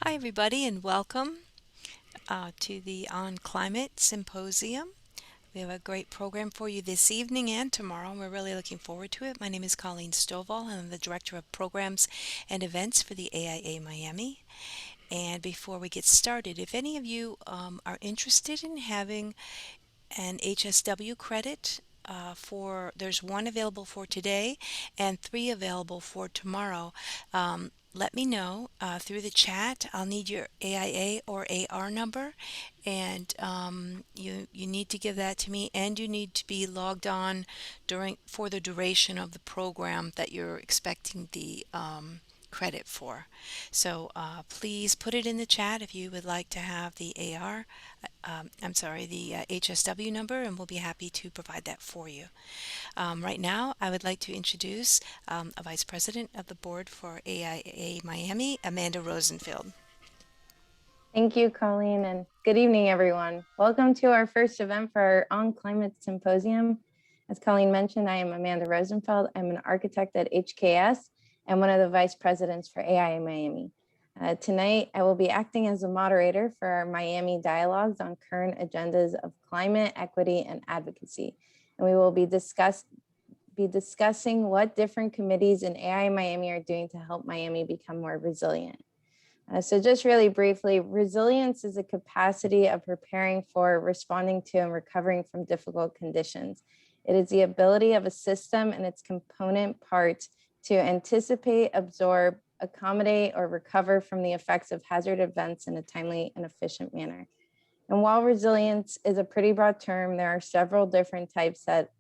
Hi, everybody, and welcome to the On Climate Symposium. We have a great program for you this evening and tomorrow, and we're really looking forward to it. My name is Colleen Stovall, and I'm the Director of Programs and Events for the AIA Miami. And before we get started, if any of you are interested in having an HSW credit, there's one available for today and 3 available for tomorrow. Let me know through the chat. I'll need your AIA or AR number, and you need to give that to me, and you need to be logged on for the duration of the program that you're expecting the credit for. So please put it in the chat if you would like to have the the HSW number, and we'll be happy to provide that for you. Right now, I would like to introduce a Vice President of the Board for AIA Miami, Amanda Rosenfield. Thank you, Colleen, and good evening, everyone. Welcome to our first event for our On Climate Symposium. As Colleen mentioned, I am Amanda Rosenfeld. I'm an architect at HKS and one of the vice presidents for AIA Miami. Tonight, I will be acting as a moderator for our Miami dialogues on current agendas of climate, equity, and advocacy. And we will be discussing what different committees in AIA Miami are doing to help Miami become more resilient. So just really briefly, resilience is a capacity of preparing for, responding to, and recovering from difficult conditions. It is the ability of a system and its component parts to anticipate, absorb, accommodate, or recover from the effects of hazard events in a timely and efficient manner. And while resilience is a pretty broad term, there are several different types that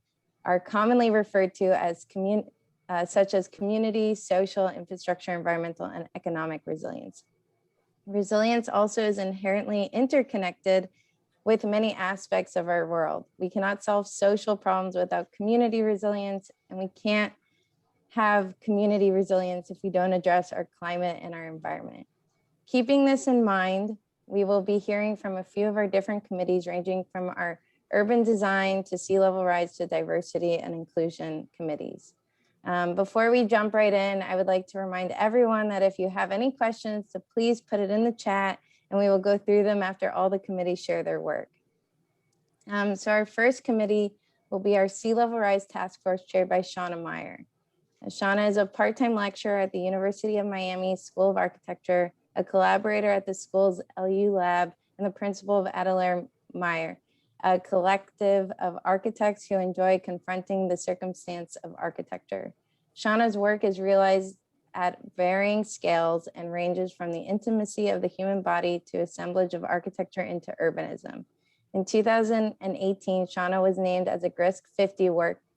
are commonly referred to as such as community, social, infrastructure, environmental, and economic resilience. Resilience also is inherently interconnected with many aspects of our world. We cannot solve social problems without community resilience, and we can't have community resilience if we don't address our climate and our environment. Keeping this in mind, we will be hearing from a few of our different committees, ranging from our urban design to sea level rise to diversity and inclusion committees. Before we jump right in, I would like to remind everyone that if you have any questions, to please put it in the chat and we will go through them after all the committees share their work. So our first committee will be our Sea Level Rise Task Force chaired by Shauna Meyer. Shauna is a part-time lecturer at the University of Miami School of Architecture, a collaborator at the school's LU Lab, and the principal of Adelaire Meyer, a collective of architects who enjoy confronting the circumstance of architecture. Shauna's work is realized at varying scales and ranges from the intimacy of the human body to assemblage of architecture into urbanism. In 2018, Shauna was named as a Grist 50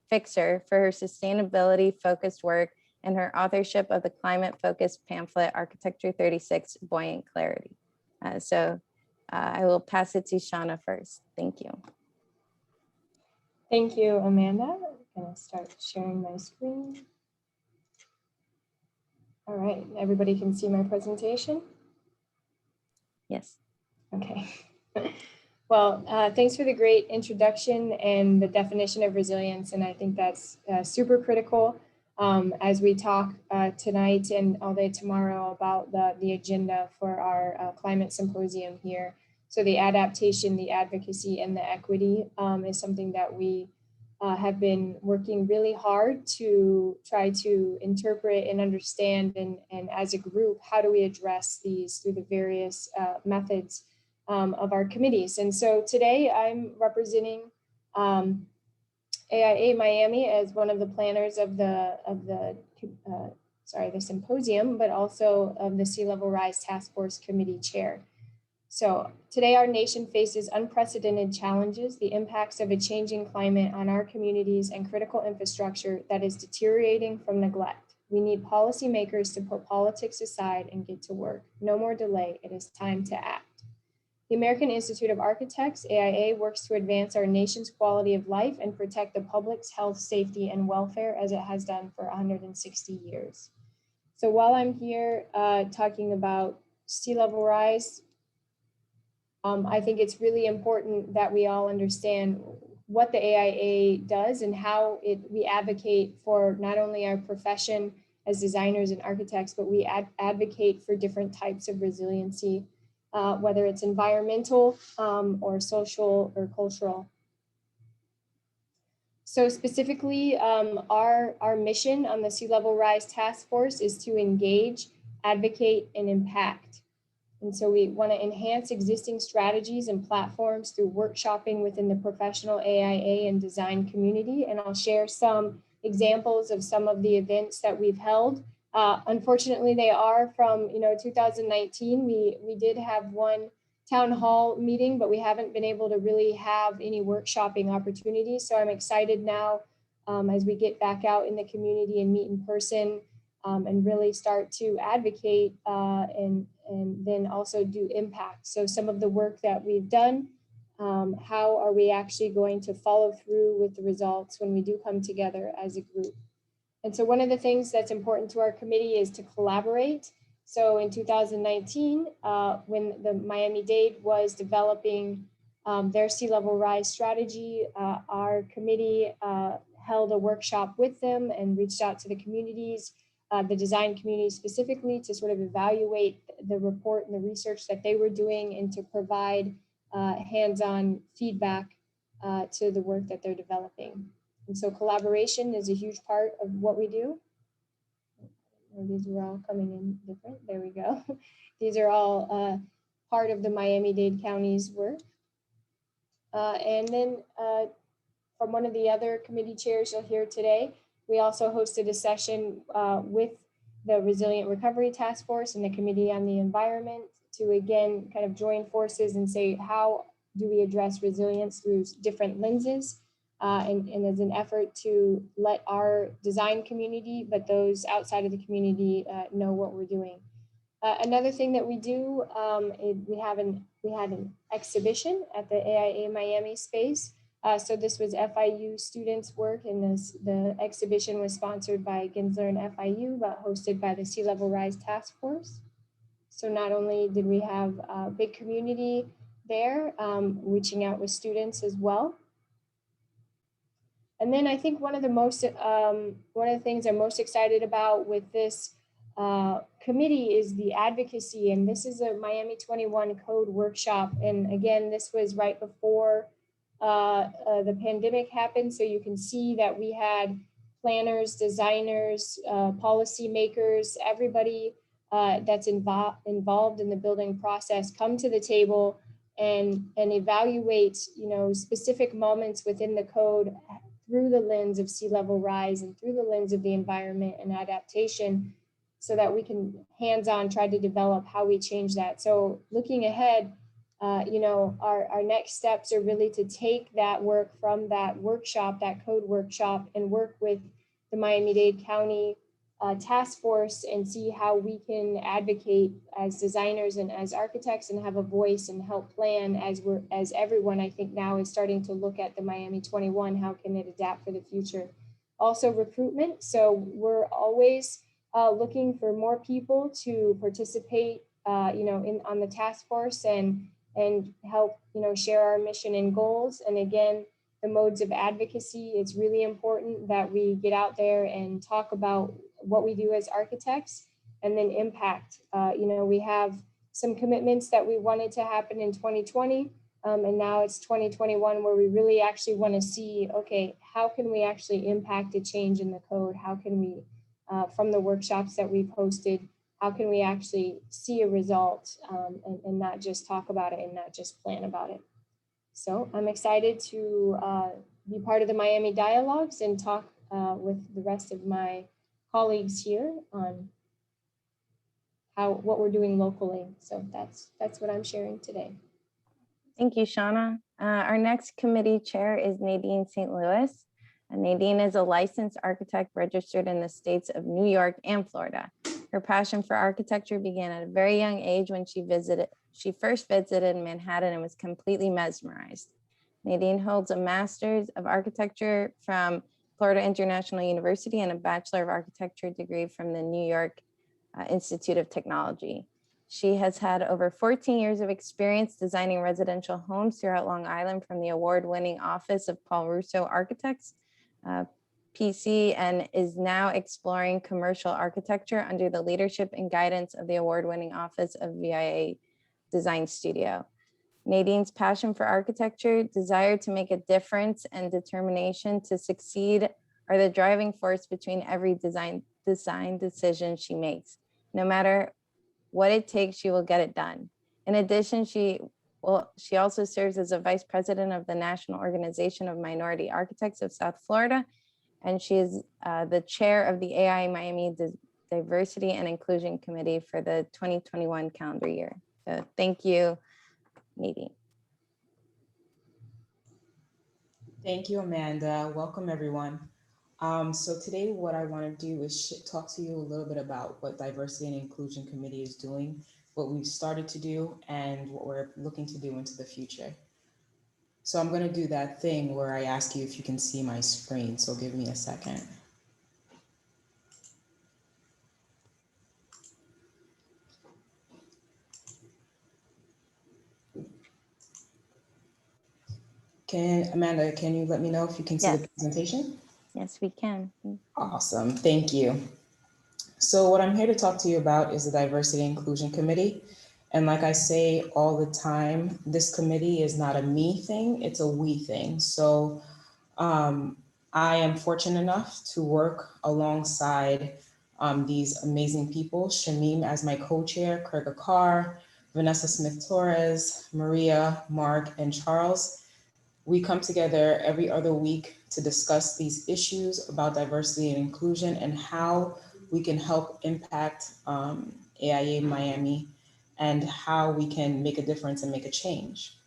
fixer for her sustainability-focused work and her authorship of the climate-focused pamphlet, Architecture 36, Buoyant Clarity. I will pass it to Shauna first. Thank you. Thank you, Amanda. I'm going to start sharing my screen. All right, everybody can see my presentation? Yes. Okay. Well, thanks for the great introduction and the definition of resilience. And I think that's super critical as we talk tonight and all day tomorrow about the agenda for our climate symposium here. So the adaptation, the advocacy, and the equity is something that we have been working really hard to try to interpret and understand. And as a group, how do we address these through the various methods of our committees? And so today I'm representing AIA Miami as one of the planners of the symposium, but also of the Sea Level Rise Task Force Committee Chair. So today our nation faces unprecedented challenges, the impacts of a changing climate on our communities and critical infrastructure that is deteriorating from neglect. We need policymakers to put politics aside and get to work. No more delay, it is time to act. The American Institute of Architects, AIA, works to advance our nation's quality of life and protect the public's health, safety, and welfare as it has done for 160 years. So while I'm here talking about sea level rise, I think it's really important that we all understand what the AIA does and how we advocate for not only our profession as designers and architects, but we advocate for different types of resiliency, whether it's environmental or social or cultural. So specifically, our mission on the Sea Level Rise Task Force is to engage, advocate, and impact. And so we want to enhance existing strategies and platforms through workshopping within the professional AIA and design community. And I'll share some examples of some of the events that we've held. Unfortunately, they are from 2019. We did have one town hall meeting, but we haven't been able to really have any workshopping opportunities. So I'm excited now as we get back out in the community and meet in person and really start to advocate and then also do impact. So some of the work that we've done, how are we actually going to follow through with the results when we do come together as a group? And so one of the things that's important to our committee is to collaborate. So in 2019, when the Miami-Dade was developing their sea level rise strategy, our committee held a workshop with them and reached out to the communities, the design community specifically, to sort of evaluate the report and the research that they were doing and to provide hands-on feedback to the work that they're developing. And so collaboration is a huge part of what we do. Oh, these are all coming in different. There we go. These are all part of the Miami-Dade County's work. And then from one of the other committee chairs you'll hear today, we also hosted a session with the Resilient Recovery Task Force and the Committee on the Environment to again kind of join forces and say, how do we address resilience through different lenses? And as an effort to let our design community, but those outside of the community know what we're doing. Another thing that we do, we had an exhibition at the AIA Miami space. So this was FIU students' work, and the exhibition was sponsored by Ginsler and FIU, but hosted by the Sea Level Rise Task Force. So not only did we have a big community there, reaching out with students as well. And then I think one of the things I'm most excited about with this committee is the advocacy. And this is a Miami 21 code workshop. And again, this was right before the pandemic happened. So you can see that we had planners, designers, policymakers, everybody that's involved in the building process come to the table and evaluate, specific moments within the code through the lens of sea level rise and through the lens of the environment and adaptation, so that we can hands-on try to develop how we change that. So looking ahead, our next steps are really to take that work from that workshop, that code workshop, and work with the Miami-Dade County task force and see how we can advocate as designers and as architects and have a voice and help plan as everyone I think now is starting to look at the Miami 21, how can it adapt for the future? Also recruitment. So we're always looking for more people to participate, on the task force and help, share our mission and goals. And again, the modes of advocacy, it's really important that we get out there and talk about what we do as architects and then impact. We have some commitments that we wanted to happen in 2020, and now it's 2021 where we really actually want to see, okay, how can we actually impact a change in the code? How can we, from the workshops that we've hosted, how can we actually see a result and not just talk about it and not just plan about it? So I'm excited to be part of the Miami Dialogues and talk with the rest of my colleagues here on what we're doing locally. So that's what I'm sharing today. Thank you, Shauna. Our next committee chair is Nadine St. Louis. Nadine is a licensed architect registered in the states of New York and Florida. Her passion for architecture began at a very young age when she first visited Manhattan and was completely mesmerized. Nadine holds a Master's of Architecture from Florida International University and a Bachelor of Architecture degree from the New York Institute of Technology. She has had over 14 years of experience designing residential homes throughout Long Island from the award-winning office of Paul Russo Architects, PC and is now exploring commercial architecture under the leadership and guidance of the award-winning Office of VIA Design Studio. Nadine's passion for architecture, desire to make a difference, and determination to succeed are the driving force between every design decision she makes. No matter what it takes, she will get it done. In addition, she also serves as a vice president of the National Organization of Minority Architects of South Florida, and she is the chair of the AIA Miami Diversity and Inclusion Committee for the 2021 calendar year. So thank you, Nadine. Thank you, Amanda. Welcome, everyone. So today what I want to do is talk to you a little bit about what Diversity and Inclusion Committee is doing, what we've started to do, and what we're looking to do into the future. So I'm going to do that thing where I ask you if you can see my screen, so give me a second. Amanda, can you let me know if you can see the presentation? Yes, we can. Awesome, thank you. So what I'm here to talk to you about is the Diversity and Inclusion Committee. And like I say all the time, this committee is not a me thing, it's a we thing. So I am fortunate enough to work alongside these amazing people, Shamim as my co-chair, Craig Akar, Vanessa Smith-Torres, Maria, Mark, and Charles. We come together every other week to discuss these issues about diversity and inclusion and how we can help impact AIA Miami and how we can make a difference and make a change.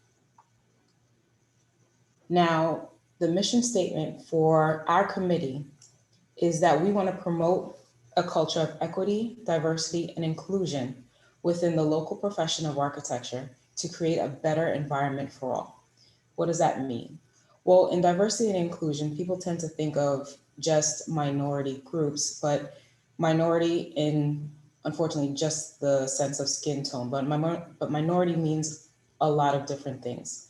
Now, the mission statement for our committee is that we want to promote a culture of equity, diversity, and inclusion within the local profession of architecture to create a better environment for all. What does that mean? Well, in diversity and inclusion, people tend to think of just minority groups, but minority in, unfortunately, just the sense of skin tone, but minority means a lot of different things.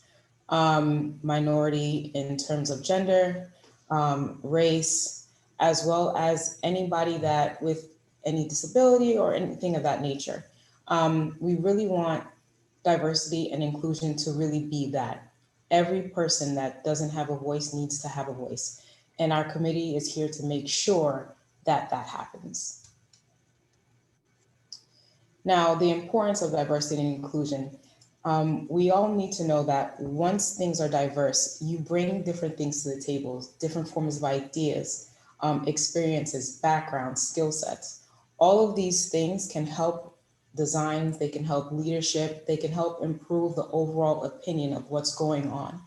Minority in terms of gender, race, as well as anybody that with any disability or anything of that nature. We really want diversity and inclusion to really be that. Every person that doesn't have a voice needs to have a voice. And our committee is here to make sure that that happens. Now, the importance of diversity and inclusion. We all need to know that once things are diverse, you bring different things to the table, different forms of ideas, experiences, backgrounds, skill sets. All of these things can help designs, they can help leadership, they can help improve the overall opinion of what's going on.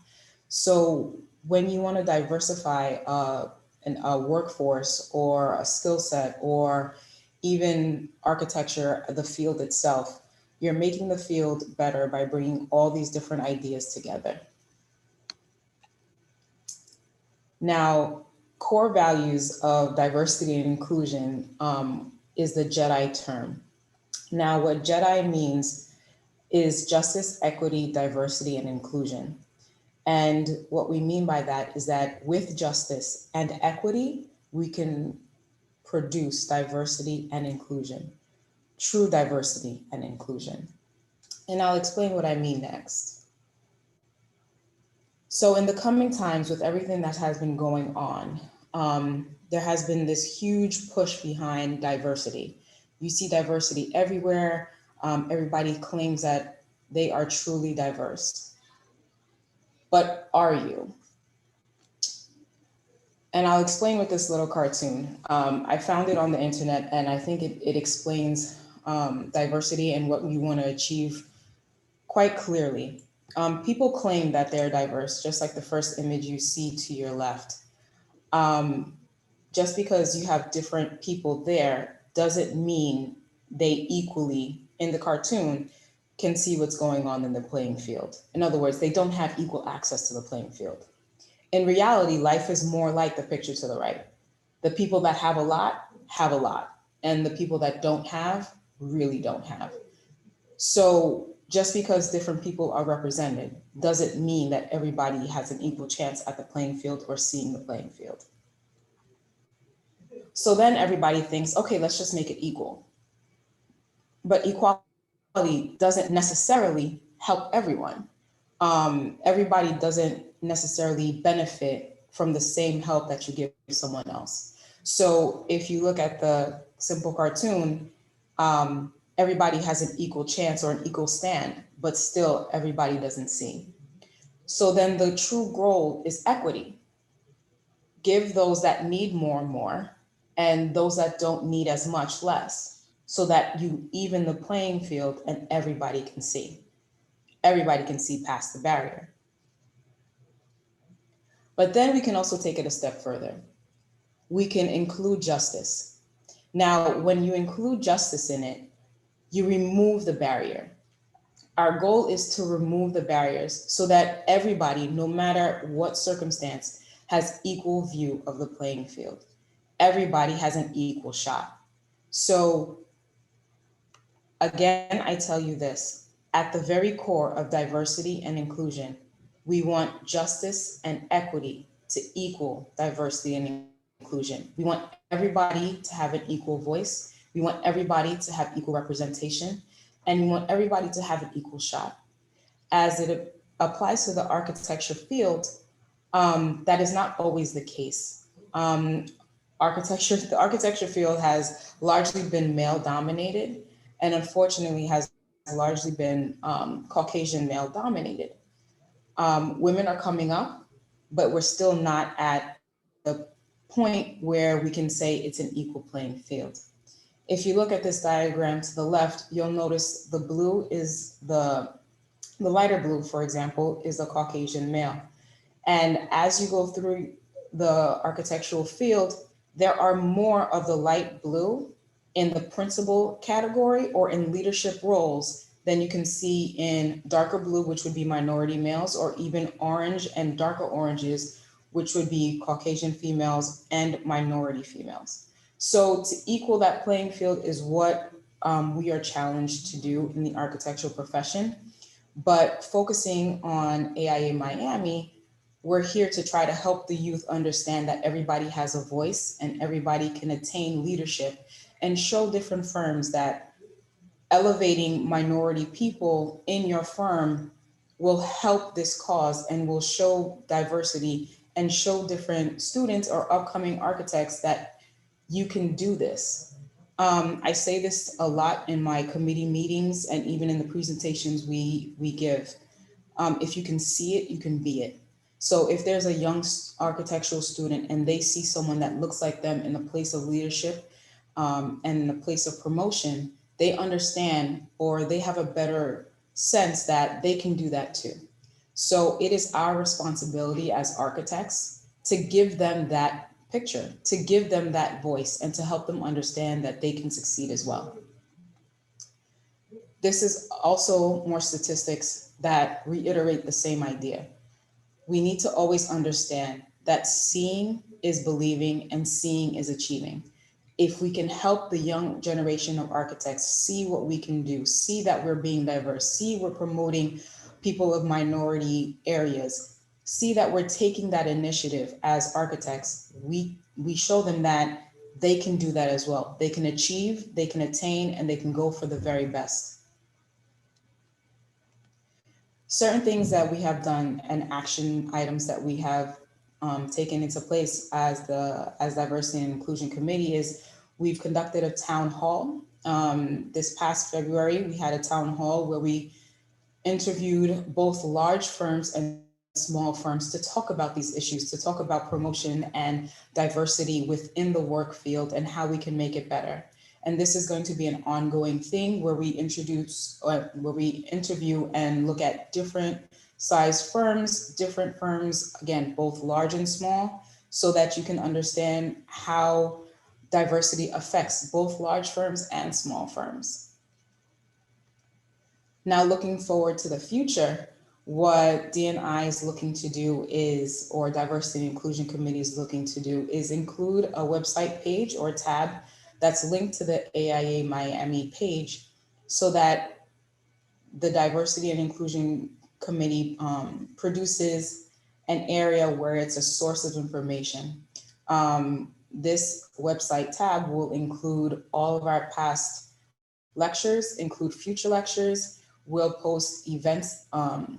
So when you want to diversify a workforce or a skill set or even architecture, the field itself, you're making the field better by bringing all these different ideas together. Now, core values of diversity and inclusion is the JEDI term. Now, what JEDI means is justice, equity, diversity, and inclusion. And what we mean by that is that with justice and equity, we can produce diversity and inclusion, true diversity and inclusion. And I'll explain what I mean next. So in the coming times, with everything that has been going on, there has been this huge push behind diversity. You see diversity everywhere. Everybody claims that they are truly diverse. But are you? And I'll explain with this little cartoon. I found it on the internet, and I think it explains diversity and what we want to achieve quite clearly. People claim that they're diverse, just like the first image you see to your left. Just because you have different people there doesn't mean they equally, in the cartoon, can see what's going on in the playing field. In other words, they don't have equal access to the playing field. In reality, life is more like the picture to the right. The people that have a lot, and the people that don't have, really don't have. So just because different people are represented doesn't mean that everybody has an equal chance at the playing field or seeing the playing field. So then everybody thinks, okay, let's just make it equal. But equality doesn't necessarily help everyone. Everybody doesn't necessarily benefit from the same help that you give someone else. So if you look at the simple cartoon, everybody has an equal chance or an equal stand, but still everybody doesn't see. So then the true goal is equity. Give those that need more, and those that don't need as much less, so that you even the playing field and everybody can see. Everybody can see past the barrier. But then we can also take it a step further. We can include justice. Now, when you include justice in it, you remove the barrier. Our goal is to remove the barriers so that everybody, no matter what circumstance, has equal view of the playing field. Everybody has an equal shot. So again, I tell you this, at the very core of diversity and inclusion, we want justice and equity to equal diversity and inclusion. We want everybody to have an equal voice. We want everybody to have equal representation, and we want everybody to have an equal shot. As it applies to the architecture field, that is not always the case. The architecture field has largely been male dominated, and unfortunately has largely been Caucasian male dominated. Women are coming up, but we're still not at the point where we can say it's an equal playing field. If you look at this diagram to the left, you'll notice the blue is the lighter blue, for example, is a Caucasian male. And as you go through the architectural field, there are more of the light blue in the principal category or in leadership roles than you can see in darker blue, which would be minority males, or even orange and darker oranges, which would be Caucasian females and minority females. So to equal that playing field is what we are challenged to do in the architectural profession. But focusing on AIA Miami, we're here to try to help the youth understand that everybody has a voice and everybody can attain leadership, and show different firms that elevating minority people in your firm will help this cause and will show diversity and show different students or upcoming architects that you can do this. I say this a lot in my committee meetings and even in the presentations we give. If you can see it, you can be it. So if there's a young architectural student and they see someone that looks like them in a place of leadership and in a place of promotion, they understand, or they have a better sense that they can do that too. So it is our responsibility as architects to give them that picture, to give them that voice, and to help them understand that they can succeed as well. This is also more statistics that reiterate the same idea. We need to always understand that seeing is believing and seeing is achieving. If we can help the young generation of architects see what we can do, see that we're being diverse, see we're promoting people of minority areas, see that we're taking that initiative as architects, we show them that they can do that as well. They can achieve, they can attain, and they can go for the very best. Certain things that we have done and action items that we have taken into place as Diversity and Inclusion Committee is we've conducted a town hall. This past February, we had a town hall where we interviewed both large firms and small firms to talk about these issues, to talk about promotion and diversity within the work field and how we can make it better. And this is going to be an ongoing thing where we interview and look at different size firms, again, both large and small, so that you can understand how diversity affects both large firms and small firms. Now, looking forward to the future, what D&I is looking to do is, or Diversity and Inclusion Committee is looking to do, is include a website page or tab that's linked to the AIA Miami page, so that the Diversity and Inclusion Committee produces an area where it's a source of information. this website tab will include all of our past lectures, include future lectures. We'll post events,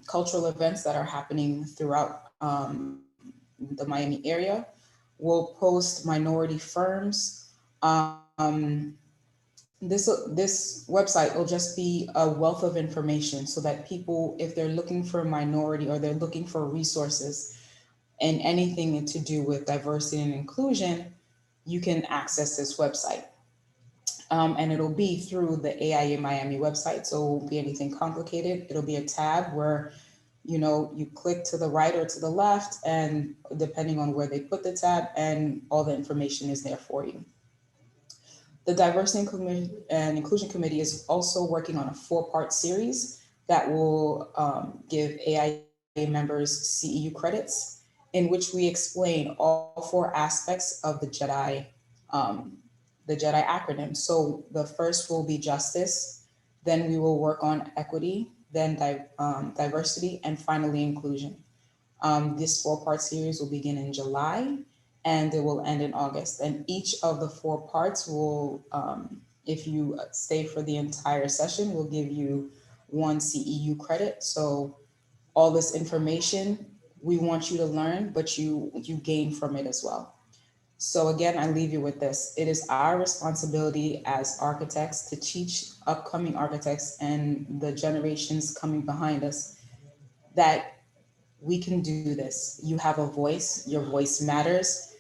cultural events that are happening throughout the Miami area. We'll post minority firms. This website will just be a wealth of information so that people, if they're looking for a minority or they're looking for resources and anything to do with diversity and inclusion, you can access this website. And it'll be through the AIA Miami website, so it won't be anything complicated. It'll be a tab where, you click to the right or to the left, and depending on where they put the tab, and all the information is there for you. The Diversity and Inclusion Committee is also working on a 4-part series that will give AIA members CEU credits, in which we explain all 4 aspects of the JEDI acronym. So the first will be justice, then we will work on equity, then diversity, and finally inclusion. This 4-part series will begin in July and it will end in August. And each of the 4 parts will, if you stay for the entire session, will give you 1 CEU credit. So all this information we want you to learn, but you gain from it as well. So again, I leave you with this. It is our responsibility as architects to teach upcoming architects and the generations coming behind us that we can do this. You have a voice, your voice matters,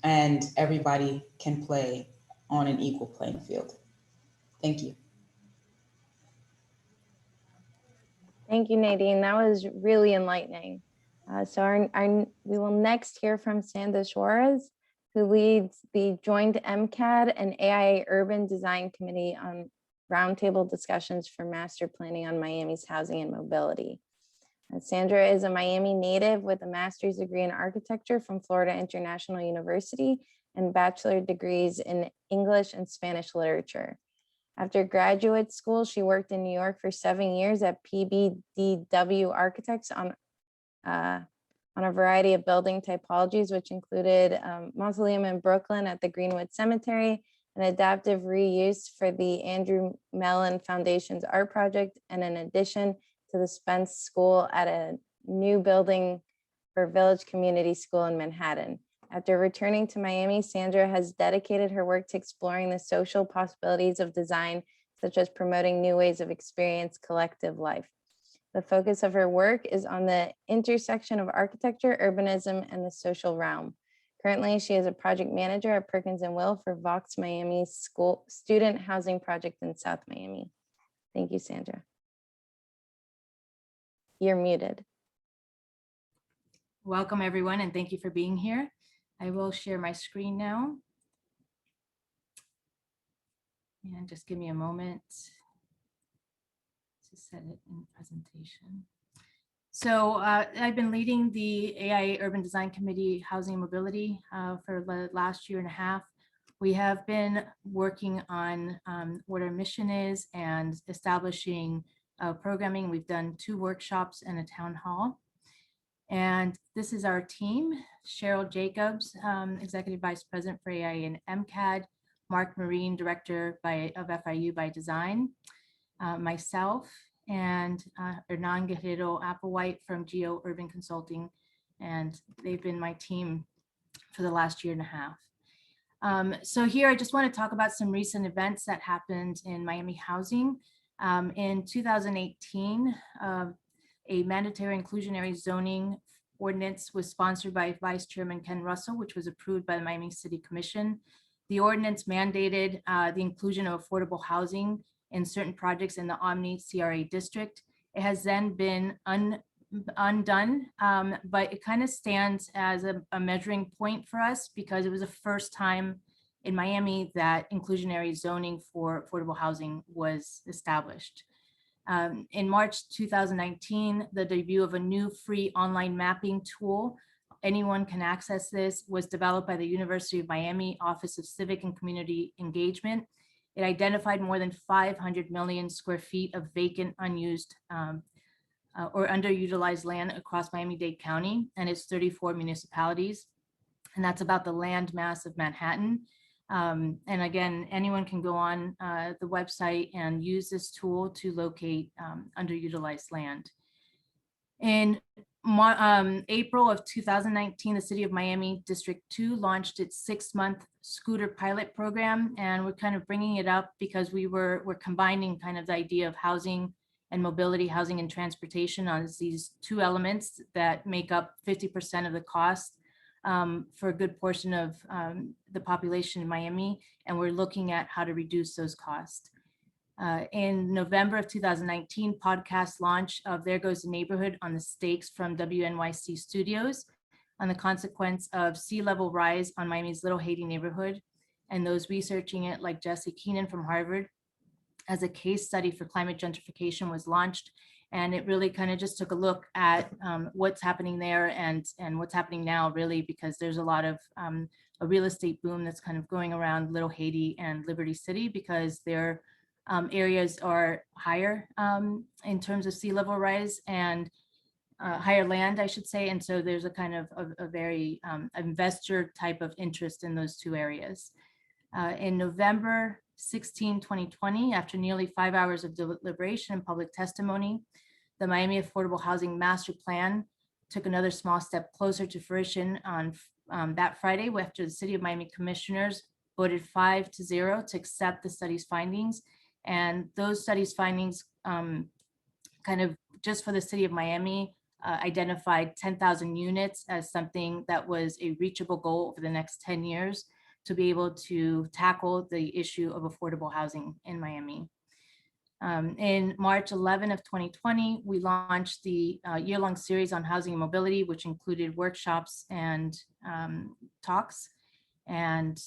and everybody can play on an equal playing field. Thank you. Thank you, Nadine. That was really enlightening. We will next hear from Sandra Suarez, who leads the Joint MCAD and AIA Urban Design Committee on roundtable discussions for master planning on Miami's housing and mobility. Sandra is a Miami native with a master's degree in architecture from Florida International University and bachelor degrees in English and Spanish literature. After graduate school, she worked in New York for 7 years at PBDW Architects on a variety of building typologies, which included mausoleum in Brooklyn at the Greenwood Cemetery, an adaptive reuse for the Andrew Mellon Foundation's art project, and an addition to the Spence School at a new building for Village Community School in Manhattan. After returning to Miami, Sandra has dedicated her work to exploring the social possibilities of design, such as promoting new ways of experience collective life. The focus of her work is on the intersection of architecture, urbanism, and the social realm. Currently, she is a project manager at Perkins & Will for Vox Miami's school student housing project in South Miami. Thank you, Sandra. You're muted. Welcome, everyone, and thank you for being here. I will share my screen now. And just give me a moment to set it in presentation. So I've been leading the AIA Urban Design Committee Housing and Mobility for the last 1.5 years. We have been working on what our mission is and establishing programming. We've done 2 workshops and a town hall. And this is our team: Cheryl Jacobs, Executive Vice President for AIA and MCAD, Mark Marine, Director of FIU by Design, myself, and Hernan Guerrero Applewhite from Geo Urban Consulting. And they've been my team for the last 1.5 years. So here I just want to talk about some recent events that happened in Miami housing. In 2018, a mandatory inclusionary zoning ordinance was sponsored by Vice Chairman Ken Russell, which was approved by the Miami City Commission. The ordinance mandated the inclusion of affordable housing in certain projects in the Omni CRA district. It has then been undone, but it kind of stands as a measuring point for us because it was the first time in Miami that inclusionary zoning for affordable housing was established. In March 2019, the debut of a new free online mapping tool, anyone can access this, was developed by the University of Miami Office of Civic and Community Engagement. It identified more than 500 million square feet of vacant, unused, or underutilized land across Miami-Dade County and its 34 municipalities. and that's about the land mass of Manhattan. And again, anyone can go on the website and use this tool to locate underutilized land. In April of 2019, the City of Miami District 2 launched its 6-month scooter pilot program, and we're kind of bringing it up because we're combining kind of the idea of housing and mobility, housing and transportation, as these two elements that make up 50% of the cost for a good portion of the population in Miami, and we're looking at how to reduce those costs. In November of 2019, podcast launch of There Goes the Neighborhood on the Stakes from WNYC Studios on the consequence of sea level rise on Miami's Little Haiti neighborhood, and those researching it, like Jesse Keenan from Harvard, as a case study for climate gentrification was launched. And it really kind of just took a look at what's happening there and what's happening now, really, because there's a lot of a real estate boom that's kind of going around Little Haiti and Liberty City, because their areas are higher in terms of sea level rise and higher land, I should say. And so there's a kind of a very investor type of interest in those two areas. In November 16, 2020, after nearly 5 hours of deliberation and public testimony, the Miami Affordable Housing Master Plan took another small step closer to fruition on that Friday, after the City of Miami commissioners voted 5-0 to accept the study's findings. And those studies findings kind of just for the City of Miami identified 10,000 units as something that was a reachable goal over the next 10 years to be able to tackle the issue of affordable housing in Miami. In March 11 of 2020, we launched the year-long series on housing and mobility, which included workshops and talks. And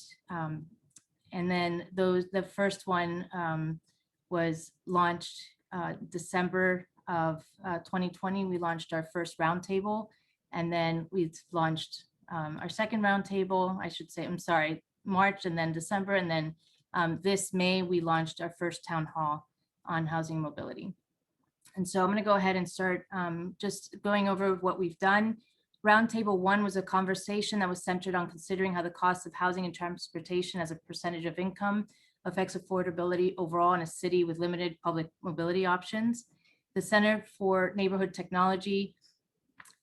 then the first one was launched December of 2020. We launched our first roundtable, and then we launched our second roundtable, I should say, I'm sorry, March and then December. And then this May, we launched our first town hall on housing and mobility. And so I'm going to go ahead and start just going over what we've done. Roundtable 1 was a conversation that was centered on considering how the cost of housing and transportation as a percentage of income affects affordability overall in a city with limited public mobility options. The Center for Neighborhood Technology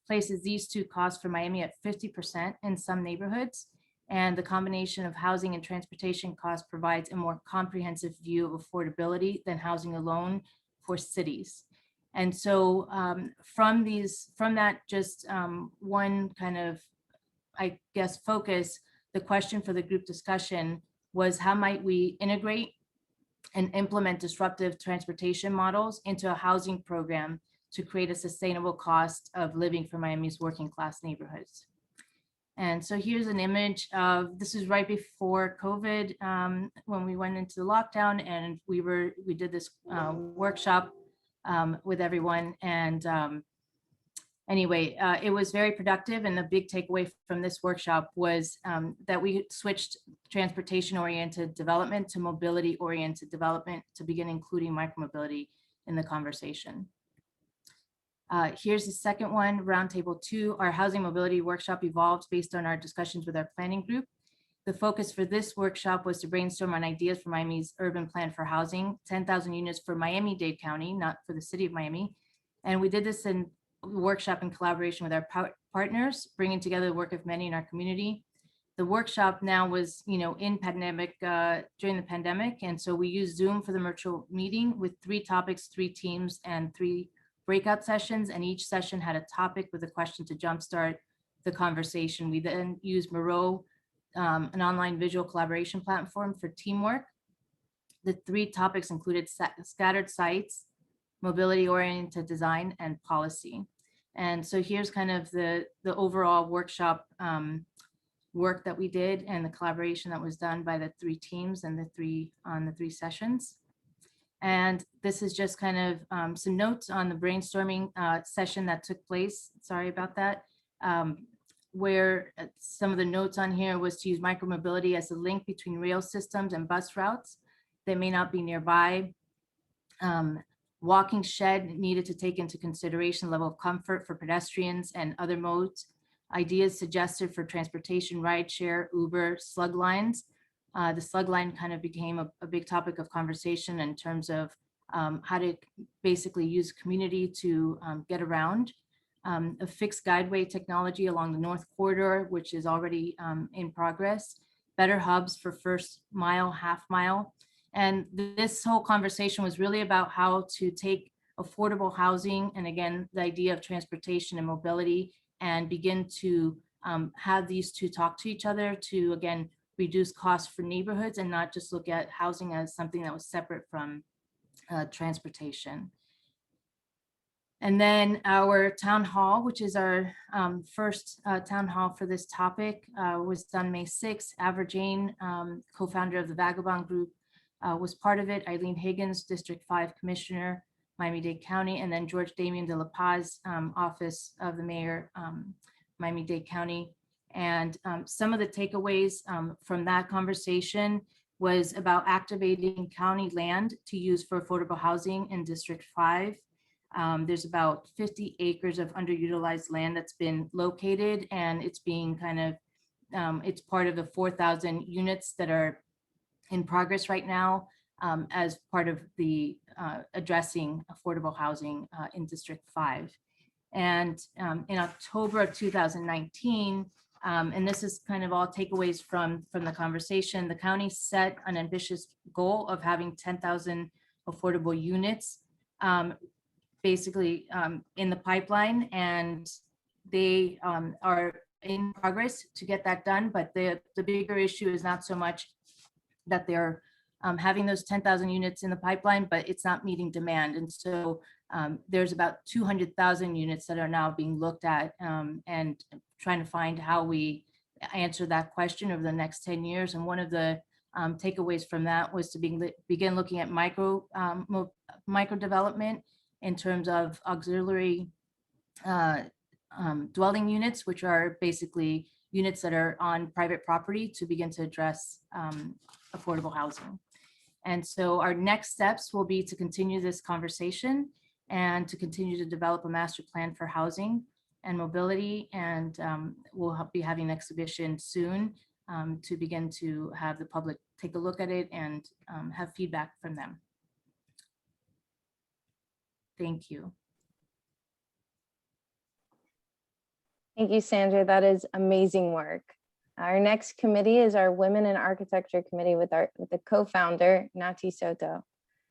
places these two costs for Miami at 50% in some neighborhoods, and the combination of housing and transportation costs provides a more comprehensive view of affordability than housing alone for cities. And so from that just one kind of, I guess, focus, the question for the group discussion was, how might we integrate and implement disruptive transportation models into a housing program to create a sustainable cost of living for Miami's working class neighborhoods? And so here's an image of, this is right before COVID, when we went into the lockdown, and we did this workshop with everyone. And anyway, it was very productive. And the big takeaway from this workshop was that we switched transportation-oriented development to mobility-oriented development to begin including micromobility in the conversation. Here's the second one, Roundtable 2. Our housing mobility workshop evolved based on our discussions with our planning group. The focus for this workshop was to brainstorm on ideas for Miami's urban plan for housing, 10,000 units for Miami-Dade County, not for the City of Miami. And we did this in workshop in collaboration with our partners, bringing together the work of many in our community. The workshop now was, in pandemic, during the pandemic. And so we used Zoom for the virtual meeting with 3 topics, 3 teams, and 3 breakout sessions, and each session had a topic with a question to jumpstart the conversation. We then used Miro, an online visual collaboration platform for teamwork. The 3 topics included scattered sites, mobility-oriented design, and policy. And so here's kind of the overall workshop work that we did and the collaboration that was done by the 3 teams and the 3 sessions. And this is just kind of some notes on the brainstorming session that took place. Sorry about that. Where some of the notes on here was to use micromobility as a link between rail systems and bus routes that may not be nearby. Walking shed needed to take into consideration level of comfort for pedestrians and other modes. ideas suggested for transportation, rideshare, Uber, slug lines. The slug line kind of became a big topic of conversation in terms of how to basically use community to get around. A fixed guideway technology along the North Corridor, which is already in progress. Better hubs for first mile, half mile. And this whole conversation was really about how to take affordable housing and, again, the idea of transportation and mobility, and begin to have these two talk to each other to, again, reduce costs for neighborhoods and not just look at housing as something that was separate from transportation. And then our town hall, which is our first town hall for this topic, was done May 6th. Avril Jane, co-founder of the Vagabond Group, was part of it. Eileen Higgins, District 5 Commissioner, Miami-Dade County, and then George Damien de la Paz, Office of the Mayor, Miami-Dade County. And some of the takeaways from that conversation was about activating county land to use for affordable housing in District 5. There's about 50 acres of underutilized land that's been located, and it's being kind of, it's part of the 4,000 units that are in progress right now as part of the addressing affordable housing in District 5. And in October of 2019, and this is kind of all takeaways from the conversation, the county set an ambitious goal of having 10,000 affordable units basically in the pipeline, and they are in progress to get that done. But the bigger issue is not so much that they're having those 10,000 units in the pipeline, but it's not meeting demand. And so there's about 200,000 units that are now being looked at and trying to find how we answer that question over the next 10 years. And one of the takeaways from that was to begin looking at micro development in terms of auxiliary dwelling units, which are basically units that are on private property, to begin to address affordable housing. And so our next steps will be to continue this conversation and to continue to develop a master plan for housing and mobility. And we'll be having an exhibition soon to begin to have the public take a look at it and have feedback from them. Thank you. Thank you, Sandra. That is amazing work. Our next committee is our Women in Architecture Committee with the co-founder, Nati Soto.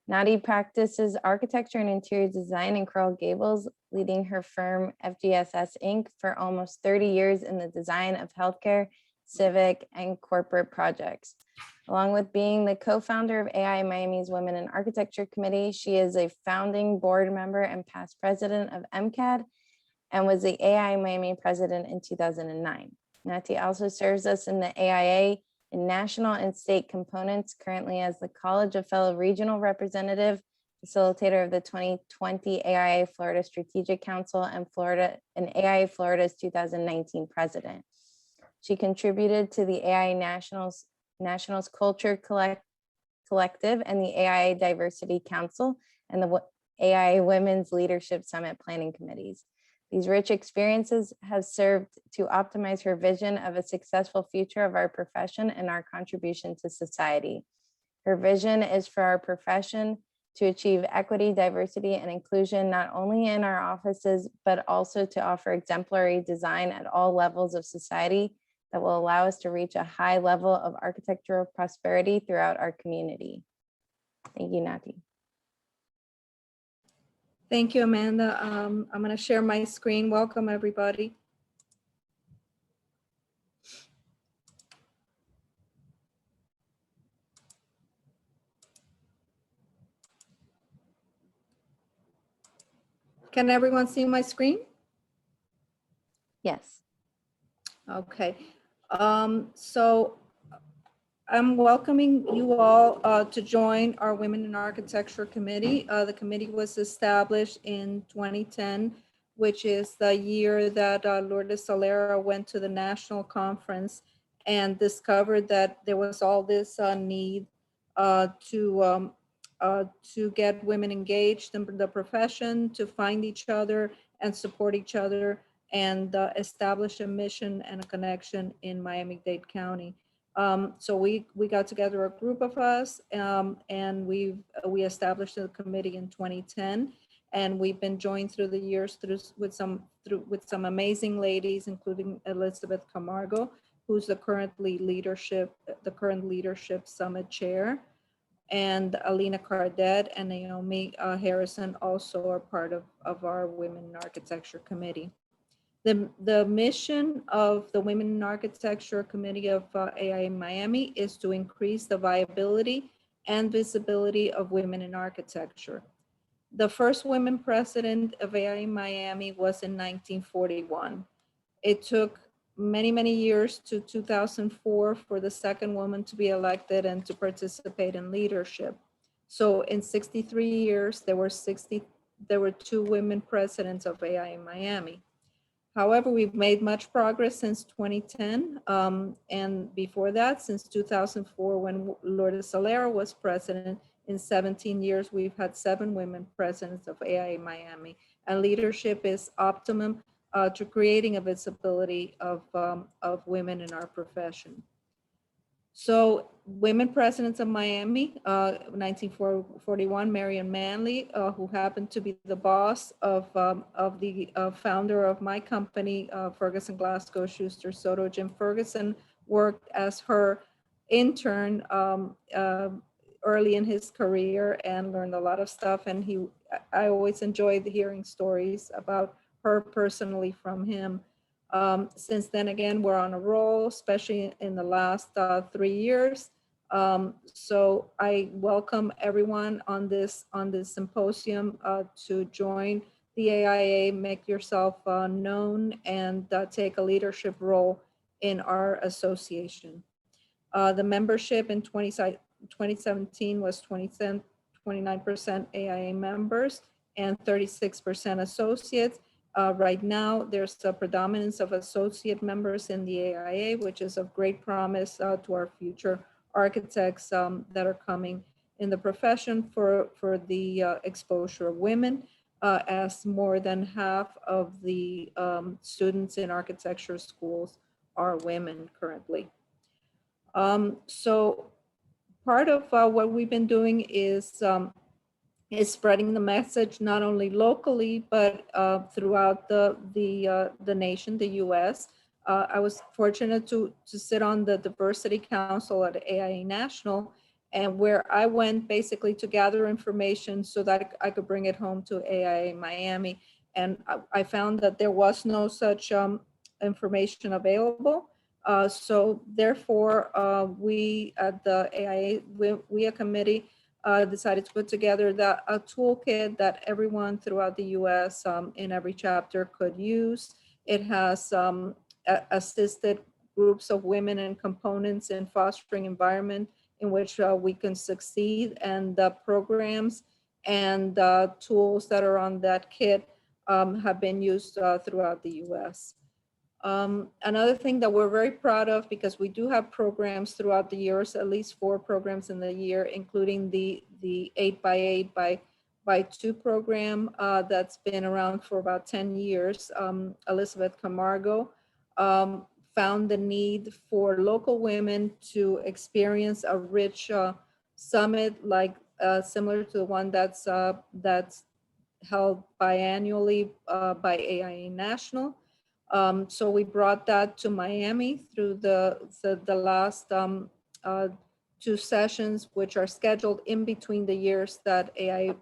Nati practices architecture and interior design in Coral Gables, leading her firm FGSS Inc. for almost 30 years in the design of healthcare, civic, and corporate projects. Along with being the co-founder of AIA Miami's Women in Architecture Committee, she is a founding board member and past president of MCAD and was the AIA Miami president in 2009. Nati also serves us in the AIA in national and state components, currently as the College of Fellow Regional Representative, facilitator of the 2020 AIA Florida Strategic Council, and AIA Florida's 2019 president. She contributed to the AIA Nationals Culture Collective and the AIA Diversity Council and the AIA Women's Leadership Summit Planning Committees. These rich experiences have served to optimize her vision of a successful future of our profession and our contribution to society. Her vision is for our profession to achieve equity, diversity, and inclusion, not only in our offices, but also to offer exemplary design at all levels of society that will allow us to reach a high level of architectural prosperity throughout our community. Thank you, Nati. Thank you, Amanda. I'm going to share my screen. Welcome, everybody. Can everyone see my screen? Yes. Okay. So I'm welcoming you all to join our Women in Architecture Committee. The committee was established in 2010, which is the year that Lourdes Solera went to the national conference and discovered that there was all this need to get women engaged in the profession, to find each other and support each other and establish a mission and a connection in Miami-Dade County. So we got together a group of us, and we established the committee in 2010, and we've been joined through the years with some amazing ladies, including Elizabeth Camargo, who's the current leadership summit chair, and Alina Cardet and Naomi Harrison also are part of our Women in Architecture Committee. The mission of the Women in Architecture Committee of AIA Miami is to increase the viability and visibility of women in architecture. The first women president of AIA Miami was in 1941. It took many, many years to 2004 for the second woman to be elected and to participate in leadership. So in 63 years, there were 2 women presidents of AIA Miami. However, we've made much progress since 2010, and before that, since 2004, when Lourdes Solera was president. In 17 years, we've had 7 women presidents of AIA Miami, and leadership is optimum to creating a visibility of women in our profession. So women presidents of Miami, 1941, Marion Manley, who happened to be the boss of the founder of my company, Ferguson Glasgow Schuster Soto. Jim Ferguson worked as her intern early in his career and learned a lot of stuff. And I always enjoyed hearing stories about her personally from him. Since then, again, we're on a roll, especially in the last 3 years. So I welcome everyone on this symposium to join the AIA, make yourself known, and take a leadership role in our association. The membership in 2017 was 29% AIA members and 36% associates. Right now, there's a predominance of associate members in the AIA, which is of great promise to our future architects that are coming in the profession for the exposure of women, as more than half of the students in architecture schools are women currently. So part of what we've been doing is spreading the message not only locally but throughout the nation, the U.S. I was fortunate to sit on the Diversity Council at AIA National, and where I went basically to gather information so that I could bring it home to AIA Miami. And I found that there was no such information available. So therefore, we at the AIA, we a committee, decided to put together a toolkit that everyone throughout the U.S. In every chapter could use. It has assisted groups of women and components in fostering environment in which we can succeed, and the programs and tools that are on that kit have been used throughout the U.S. Another thing that we're very proud of, because we do have programs throughout the years, at least 4 programs in the year, including the 8x8 by 2 program that's been around for about 10 years. Elizabeth Camargo found the need for local women to experience a rich summit like similar to the one that's held biannually by AIA National. So we brought that to Miami through the last 2 sessions, which are scheduled in between the years that AIA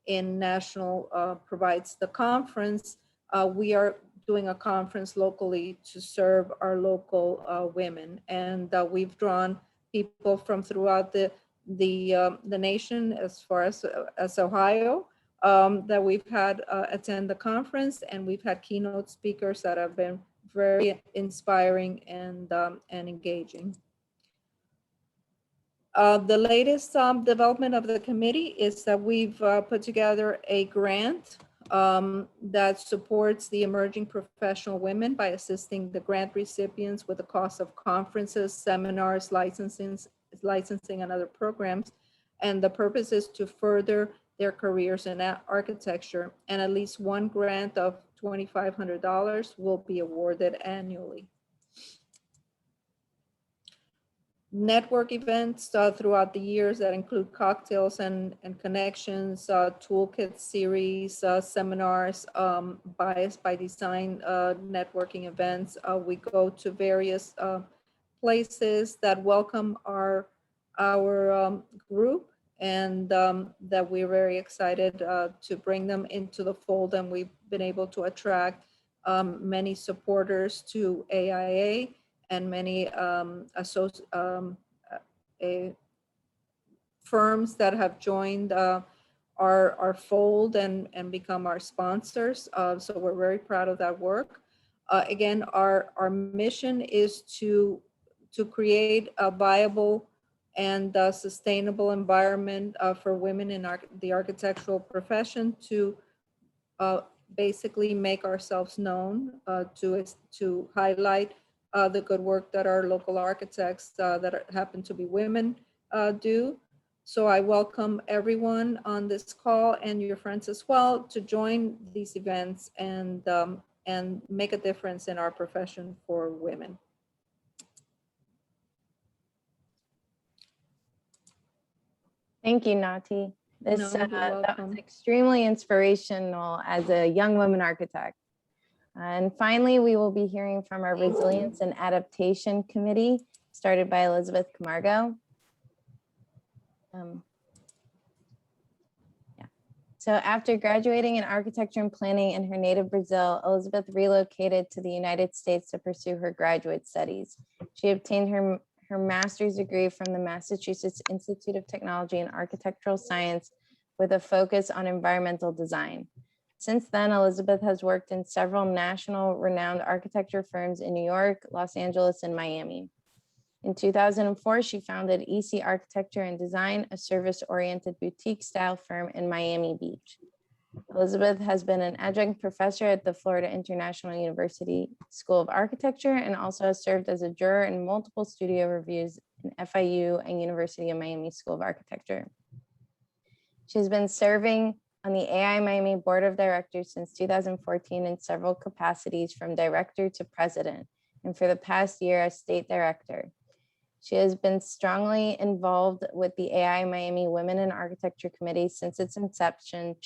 in National provides the conference. We are doing a conference locally to serve our local women, and we've drawn people from throughout the nation, as far as Ohio, that we've had attend the conference, and we've had keynote speakers that have been very inspiring and engaging. The latest development of the committee is that we've put together a grant that supports the emerging professional women by assisting the grant recipients with the cost of conferences, seminars, licensing, and other programs. And the purpose is to further their careers in architecture, and at least one grant of $2,500 will be awarded annually. Network events throughout the years that include cocktails and connections, toolkit series, seminars, bias by design, networking events. We go to various places that welcome our group, and that we're very excited to bring them into the fold. And we've been able to attract many supporters to AIA and many firms that have joined our fold and become our sponsors. So we're very proud of that work. Again, our mission is to create a viable and sustainable environment for women in the architectural profession, to basically make ourselves known, to highlight the good work that our local architects that happen to be women do. So I welcome everyone on this call and your friends as well to join these events and make a difference in our profession for women. Thank you, Nati. This No, you're that was welcome. extremely inspirational as a young woman architect. And finally, we will be hearing from our Resilience and Adaptation Committee, started by Elizabeth Camargo. So after graduating in architecture and planning in her native Brazil, Elizabeth relocated to the United States to pursue her graduate studies. She obtained her master's degree from the Massachusetts Institute of Technology and Architectural Science with a focus on environmental design. Since then, Elizabeth has worked in several national renowned architecture firms in New York, Los Angeles, and Miami. In 2004, she founded EC Architecture and Design, a service-oriented boutique-style firm in Miami Beach. Elizabeth has been an adjunct professor at the Florida International University School of Architecture and also has served as a juror in multiple studio reviews in FIU and University of Miami School of Architecture. She's been serving on the AIA Miami Board of Directors since 2014 in several capacities, from director to president, and for the past year as state director. She has been strongly involved with the AIA Miami Women in Architecture Committee since its inception,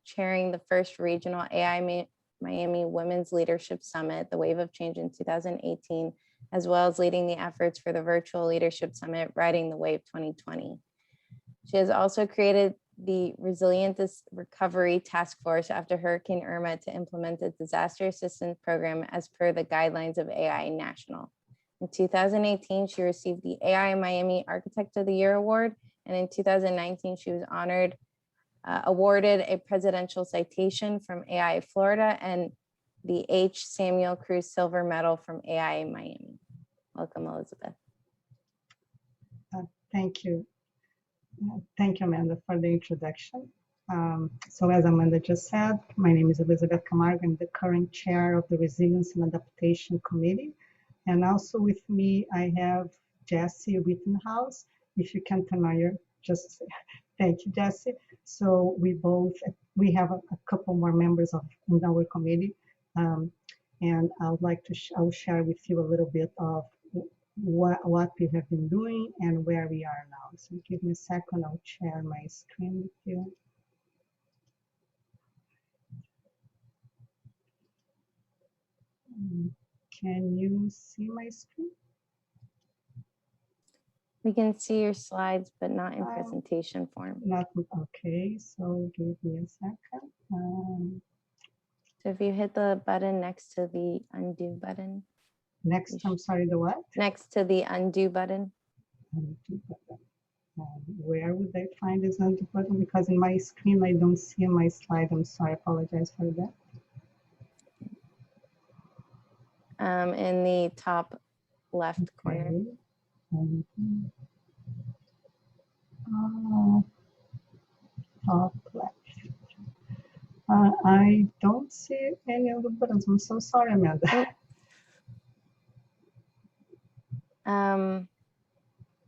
chairing the first regional AIA Miami Women's Leadership Summit, the Wave of Change in 2018, as well as leading the efforts for the virtual leadership summit, Riding the Wave 2020. She has also created the Resilience Recovery Task Force after Hurricane Irma to implement a disaster assistance program as per the guidelines of AIA National. In 2018, she received the AIA Miami Architect of the Year Award, and in 2019, she was awarded a presidential citation from AIA Florida and the H. Samuel Cruz Silver Medal from AIA Miami. Welcome, Elizabeth. Thank you. Thank you, Amanda, for the introduction. So as Amanda just said, my name is Elizabeth Camargo. I'm the current chair of the Resilience and Adaptation Committee. And also with me, I have Jessie Rittenhouse. If you can turn on your, just thank you, Jessie. So we have a couple more members in our committee. And I would like to, I'll share with you a little bit of what we have been doing and where we are now. So give me a second, I'll share my screen with you. Can you see my screen? We can see your slides, but not in presentation form. Not okay, so give me a second. So if you hit the button next to the undo button. Next, I'm sorry, the what? Next to the undo button. Undo button. Where would I find this undo button? Because in my screen, I don't see my slide. I'm sorry, I apologize for that. In the top left corner. Top left. I don't see any of the buttons. I'm so sorry, Amanda.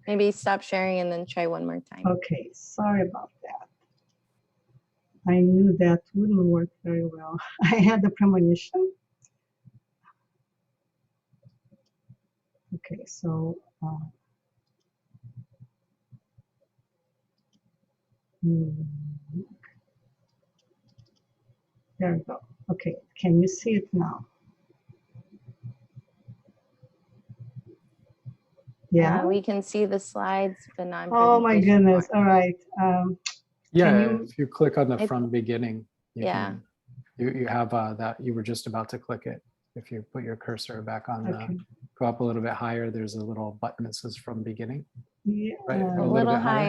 Maybe stop sharing and then try one more time. Okay, sorry about I knew that wouldn't work very well. I had the premonition. Okay, so there we go. Okay, can you see it now? Yeah. We can see the slides, but not in Oh my presentation goodness. form. All right. Yeah, you- if you click on the I- from beginning, Yeah. you have that you were just about to click it. If you put your cursor back on Okay. the, go up a little bit higher, there's a little button that says from beginning, Yeah. right? A little little bit higher.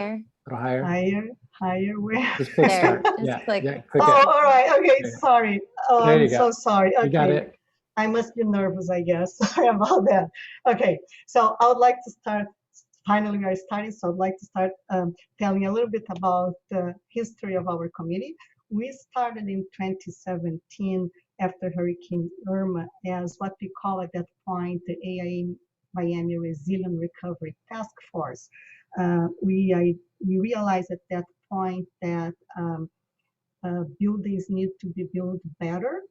higher. A little higher. Higher, where? Just click There, start. just Yeah, click. yeah, click Oh, it. all right. Okay, There you go. sorry. Oh, There I'm you so go. sorry. Okay. You got it. I must be nervous, I guess. Sorry about that. Okay, so I would like to start. Finally, we are starting. So I'd like to start telling a little bit about the history of our committee. We started in 2017 after Hurricane Irma as what we call at that point the AIA Miami Resilient Recovery Task Force. We realized at that point that buildings need to be built better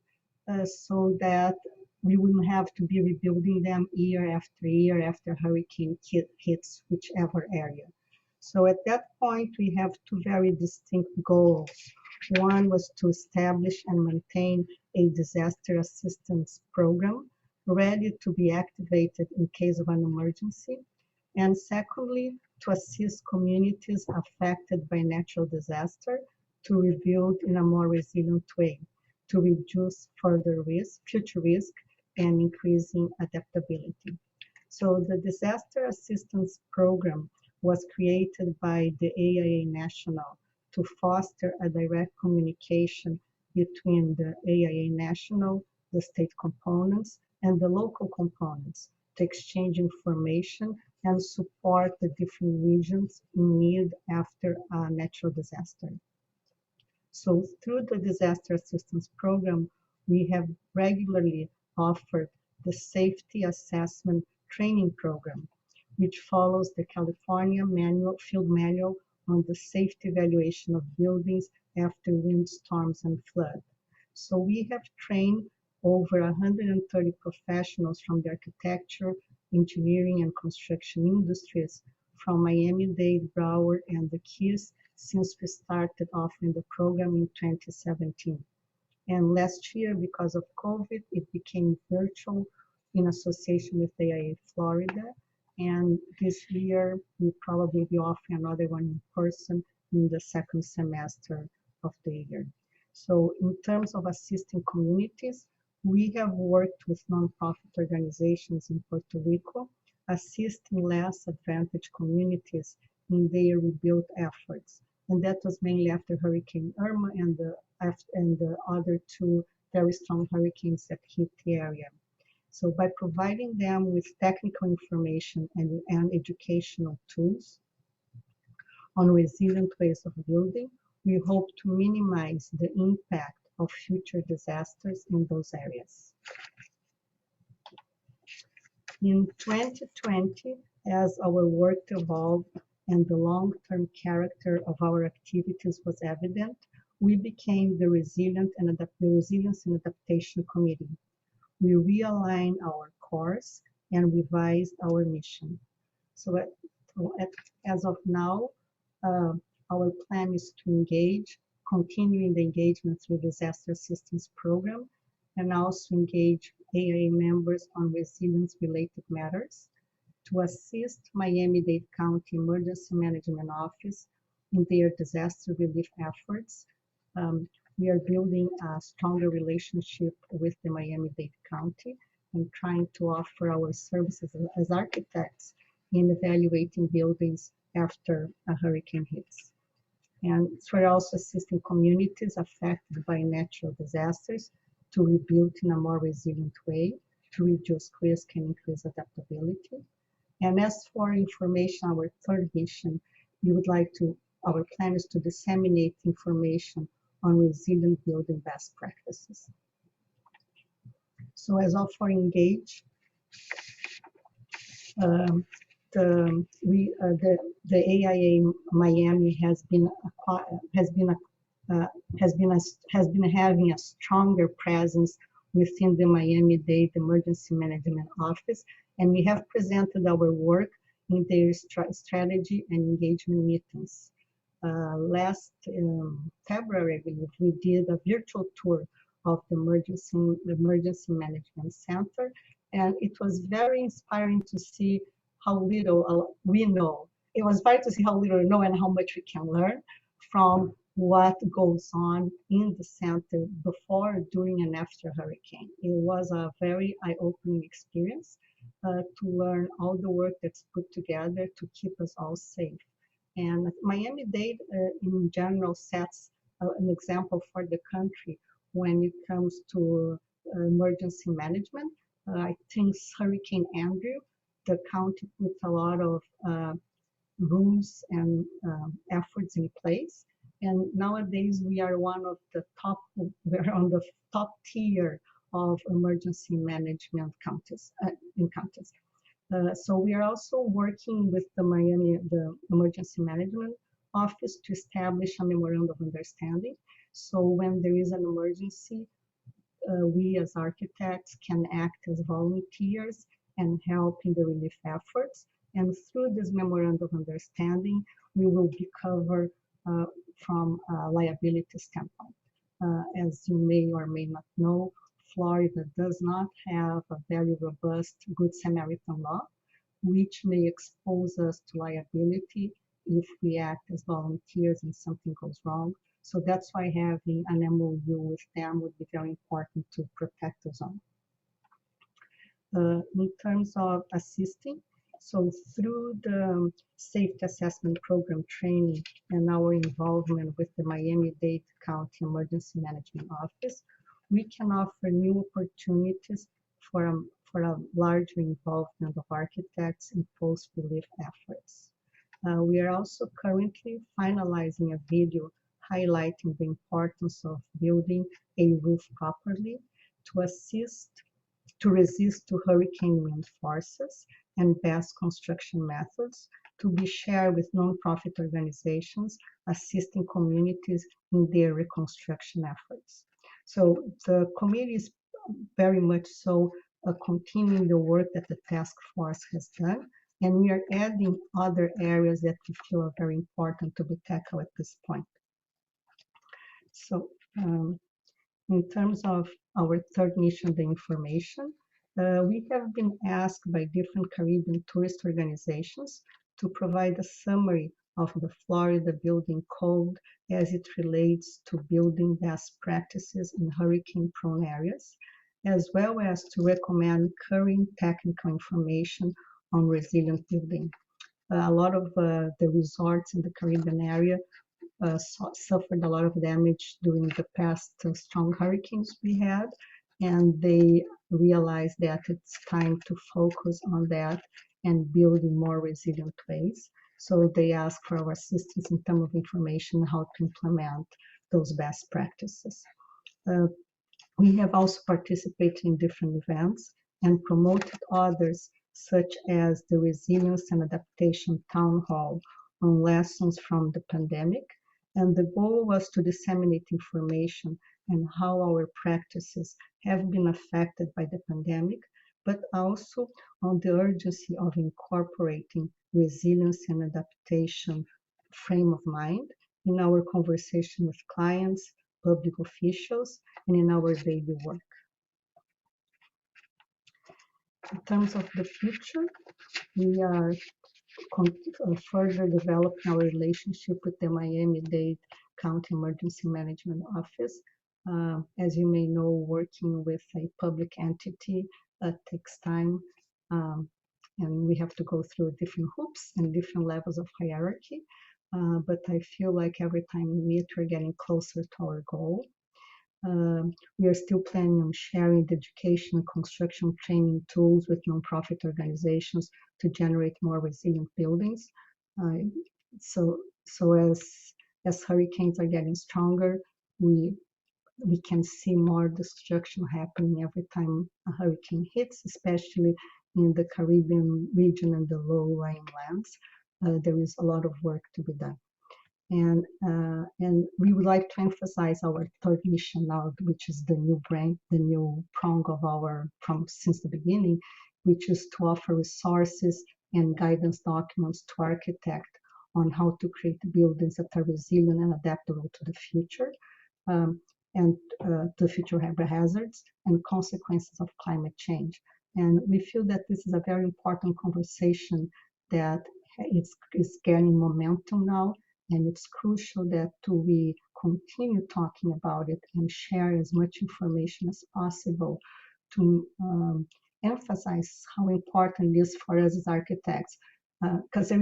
so that we wouldn't have to be rebuilding them year after hurricane hits whichever area. So at that point, we have two very distinct goals. One was to establish and maintain a disaster assistance program ready to be activated in case of an emergency. And secondly, to assist communities affected by natural disaster to rebuild in a more resilient way, to reduce further risk, future risk, and increasing adaptability. So the Disaster Assistance Program was created by the AIA National to foster a direct communication between the AIA National, the state components, and the local components to exchange information and support the different regions in need after a natural disaster. So through the Disaster Assistance Program, we have regularly offered the Safety Assessment Training Program, which follows the California Field Manual on the safety evaluation of buildings after windstorms and flood. So we have trained over 130 professionals from the architecture, engineering, and construction industries from Miami-Dade, Broward, and the Keys since we started offering the program in 2017. And last year, because of COVID, it became virtual in association with AIA Florida. And this year, we'll probably be offering another one in person in the second semester of the year. So in terms of assisting communities, we have worked with nonprofit organizations in Puerto Rico, assisting less advantaged communities in their rebuild efforts. And that was mainly after Hurricane Irma and the other two very strong hurricanes that hit the area. So by providing them with technical information and educational tools on resilient ways of building, we hope to minimize the impact of future disasters in those areas. In 2020, as our work evolved and the long-term character of our activities was evident, we became the Resilience and Adaptation Committee. We realigned our course and revised our mission. So as of now, our plan is to continuing the engagement through disaster assistance program, and also engage AIA members on resilience-related matters, to assist Miami-Dade County Emergency Management Office in their disaster relief efforts. We are building a stronger relationship with the Miami-Dade County and trying to offer our services as architects in evaluating buildings after a hurricane hits. And we're also assisting communities affected by natural disasters to rebuild in a more resilient way, to reduce risk and increase adaptability. And as for information, our third mission, our plan is to disseminate information on resilient building best practices. So as of for engage, the AIA Miami has been uh, has been having a stronger presence within the Miami-Dade Emergency Management Office, and we have presented our work in their strategy and engagement meetings. Last February, I believe, we did a virtual tour of the Emergency Management Center, and it was very inspiring to see how little we know. It was inspiring to see how little we know and how much we can learn from what goes on in the center before, during, and after hurricane. It was a very eye-opening experience to learn all the work that's put together to keep us all safe. And Miami-Dade, in general, sets an example for the country when it comes to emergency management. I think Hurricane Andrew, the county put a lot of rules and efforts in place. And nowadays we are we're on the top tier of emergency management counties, in counties. So we are also working with the Emergency Management Office to establish a memorandum of understanding. So when there is an emergency, we as architects can act as volunteers and help in the relief efforts. And through this memorandum of understanding, we will be covered from a liability standpoint. As you may or may not know, Florida does not have a very robust Good Samaritan law, which may expose us to liability if we act as volunteers and something goes wrong. So that's why having an MOU with them would be very important to protect the zone. In terms of assisting, so through the Safety Assessment Program training and our involvement with the Miami-Dade County Emergency Management Office, we can offer new opportunities for a larger involvement of architects in post-relief efforts. We are also currently finalizing a video highlighting the importance of building a roof properly to resist to hurricane wind forces and best construction methods to be shared with nonprofit organizations assisting communities in their reconstruction efforts. So the committee is very much so continuing the work that the task force has done, and we are adding other areas that we feel are very important to be tackled at this point. So in terms of our third mission, the information, we have been asked by different Caribbean tourist organizations to provide a summary of the Florida Building Code as it relates to building best practices in hurricane-prone areas, as well as to recommend current technical information on resilient building. A lot of the resorts in the Caribbean area suffered a lot of damage during the past strong hurricanes we had, and they realized that it's time to focus on that and build in more resilient ways. So they ask for our assistance in terms of information how to implement those best practices. We have also participated in different events and promoted others, such as the Resilience and Adaptation Town Hall on lessons from the pandemic. And the goal was to disseminate information on how our practices have been affected by the pandemic, but also on the urgency of incorporating resilience and adaptation frame of mind in our conversation with clients, public officials, and in our daily work. In terms of the future, we are further developing our relationship with the Miami-Dade County Emergency Management Office. As you may know, working with a public entity takes time, and we have to go through different hoops and different levels of hierarchy. But I feel like every time we meet, we're getting closer to our goal. We are still planning on sharing the education and construction training tools with nonprofit organizations to generate more resilient buildings. So as hurricanes are getting stronger, we can see more destruction happening every time a hurricane hits, especially in the Caribbean region and the low-lying lands. There is a lot of work to be done. And we would like to emphasize our third mission now, which is the new prong of our since the beginning, which is to offer resources and guidance documents to architect on how to create buildings that are resilient and adaptable to the future, and to future hazards and consequences of climate change. And we feel that this is a very important conversation that is gaining momentum now. And it's crucial that we continue talking about it and share as much information as possible to emphasize how important it is for us as architects. Because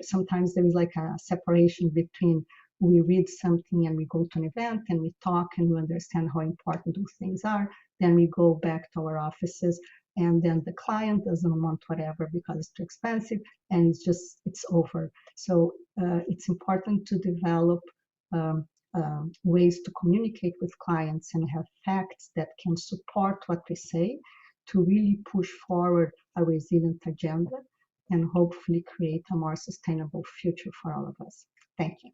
sometimes there is like a separation between we read something and we go to an event and we talk and we understand how important those things are. Then we go back to our offices, and then the client doesn't want whatever because it's too expensive, and it's over. So it's important to develop ways to communicate with clients and have facts that can support what we say to really push forward a resilient agenda and hopefully create a more sustainable future for all of us. Thank you.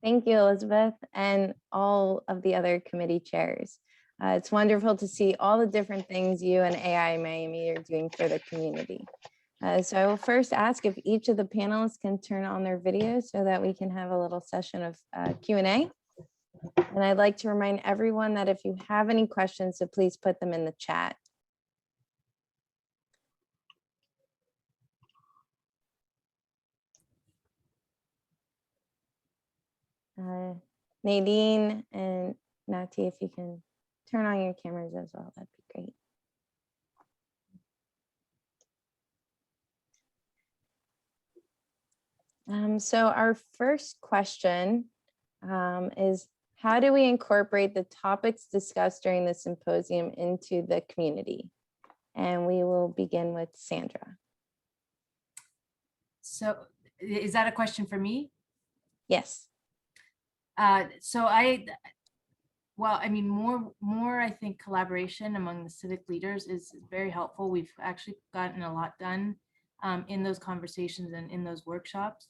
Thank you, Elizabeth, and all of the other committee chairs. It's wonderful to see all the different things you and AIA Miami are doing for the community. So I will first ask if each of the panelists can turn on their videos so that we can have a little session of Q&A. And I'd like to remind everyone that if you have any questions, so please put them in the chat. Nadine and Nati, if you can turn on your cameras as well, that'd be great. So our first question is, how do we incorporate the topics discussed during the symposium into the community? And we will begin with Sandra. So is that a question for me? Yes. Well, I mean, more, I think collaboration among the civic leaders is very helpful. We've actually gotten a lot done in those conversations and in those workshops.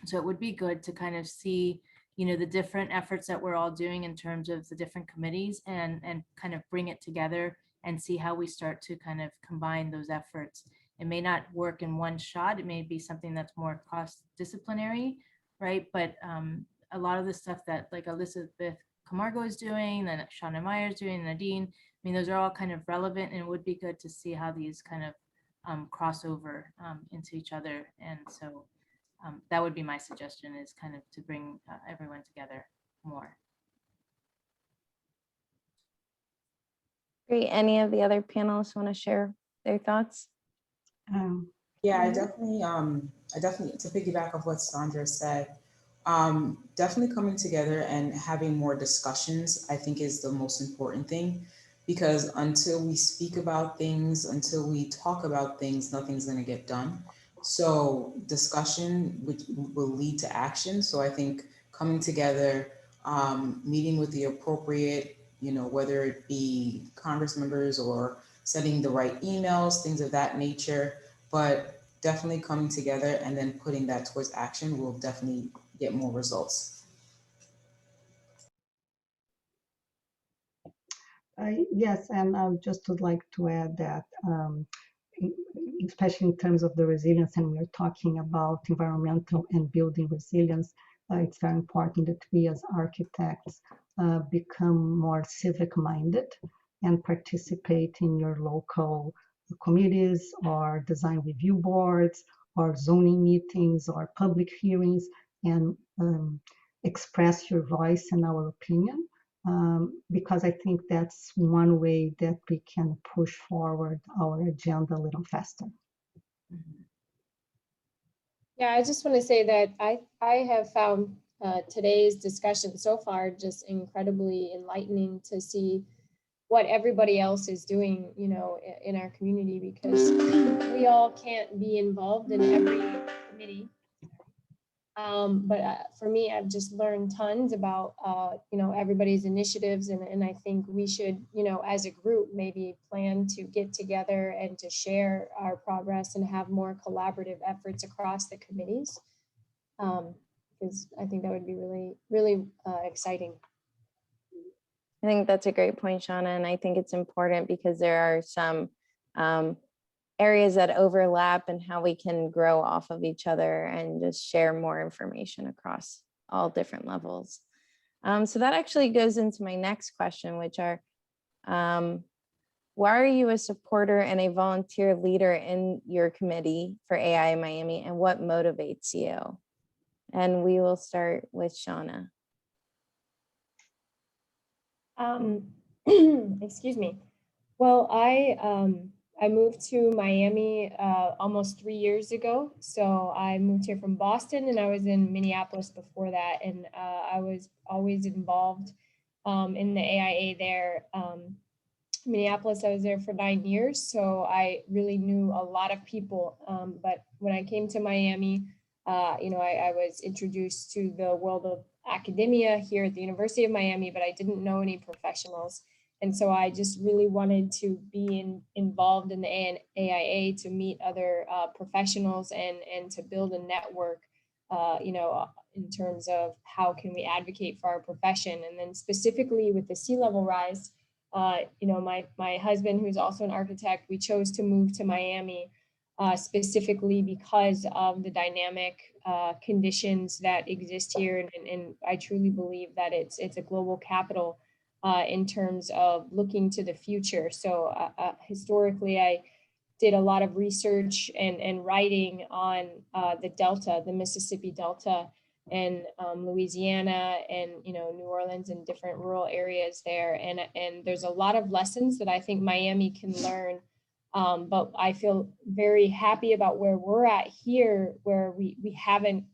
So it would be good to kind of see, the different efforts that we're all doing in terms of the different committees and kind of bring it together and see how we start to kind of combine those efforts. It may not work in one shot. It may be something that's more cross-disciplinary, right? But a lot of the stuff that like Elizabeth Camargo is doing, then Shauna Meyer is doing, Nadine, I mean, those are all kind of relevant, and it would be good to see how these kind of cross over into each other. And so that would be my suggestion, is kind of to bring everyone together more. Great. Any of the other panelists want to share their thoughts? Yeah, I definitely, to piggyback off what Sandra said, definitely coming together and having more discussions, I think, is the most important thing, because until we speak about things, until we talk about things, nothing's going to get done. So discussion will lead to action. So I think coming together, meeting with the appropriate, whether it be Congress members or sending the right emails, things of that nature, but definitely coming together and then putting that towards action will definitely get more results. Yes, and I just would like to add that, especially in terms of the resilience, and we're talking about environmental and building resilience, it's very important that we as architects become more civic-minded and participate in your local committees or design review boards or zoning meetings or public hearings, and express your voice and our opinion. Because I think that's one way that we can push forward our agenda a little faster. Yeah, I just want to say that I have found today's discussion so far just incredibly enlightening to see what everybody else is doing, in our community, because we all can't be involved in every committee. But for me, I've just learned tons about, everybody's initiatives. And I think we should, as a group, maybe plan to get together and to share our progress and have more collaborative efforts across the committees. Because I think that would be really, really exciting. I think that's a great point, Shauna, and I think it's important because there are some areas that overlap and how we can grow off of each other and just share more information across all different levels. So that actually goes into my next question, which are, why are you a supporter and a volunteer leader in your committee for AIA Miami, and what motivates you? And we will start with Shauna. Excuse me. Well, I moved to Miami almost 3 years ago. So I moved here from Boston, and I was in Minneapolis before that. And I was always involved in the AIA there. Minneapolis, I was there for 9 years. So I really knew a lot of people. But when I came to Miami, I was introduced to the world of academia here at the University of Miami, but I didn't know any professionals. And so I just really wanted to be involved in the AIA to meet other professionals and to build a network, in terms of how can we advocate for our profession. And then specifically with the sea level rise, my husband, who's also an architect, we chose to move to Miami specifically because of the dynamic conditions that exist here. And I truly believe that it's a global capital in terms of looking to the future. So historically, I did a lot of research and writing on the Delta, the Mississippi Delta, and Louisiana and New Orleans and different rural areas there. And there's a lot of lessons that I think Miami can learn. But I feel very happy about where we're at here, where we haven't,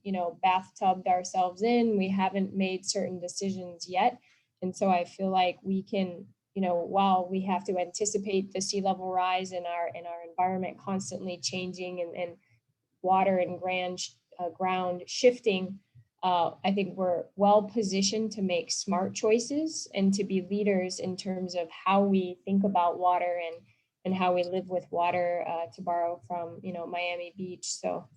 bathtubed ourselves in, we haven't made certain decisions yet. And so I feel like we can, while we have to anticipate the sea level rise in our environment constantly changing and water and ground shifting, I think we're well positioned to make smart choices and to be leaders in terms of how we think about water and how we live with water, to borrow from, Miami Beach. So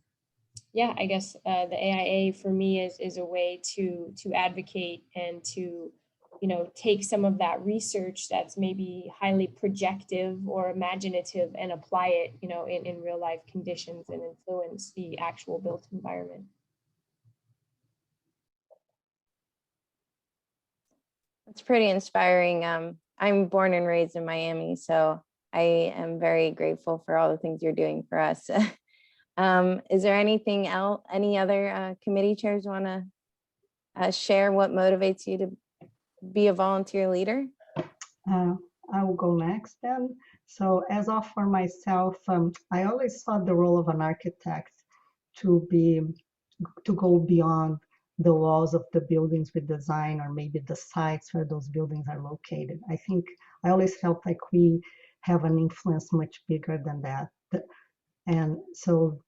yeah, I guess the AIA for me is a way to advocate and to, take some of that research that's maybe highly projective or imaginative and apply it, in real life conditions and influence the actual built environment. It's pretty inspiring. I'm born and raised in Miami, so I am very grateful for all the things you're doing for us. Is there anything else, any other committee chairs want to share what motivates you to be a volunteer leader? I will go next then. So as of for myself, I always thought the role of an architect to go beyond the walls of the buildings we design, or maybe the sites where those buildings are located. I think I always felt like we have an influence much bigger than that. And so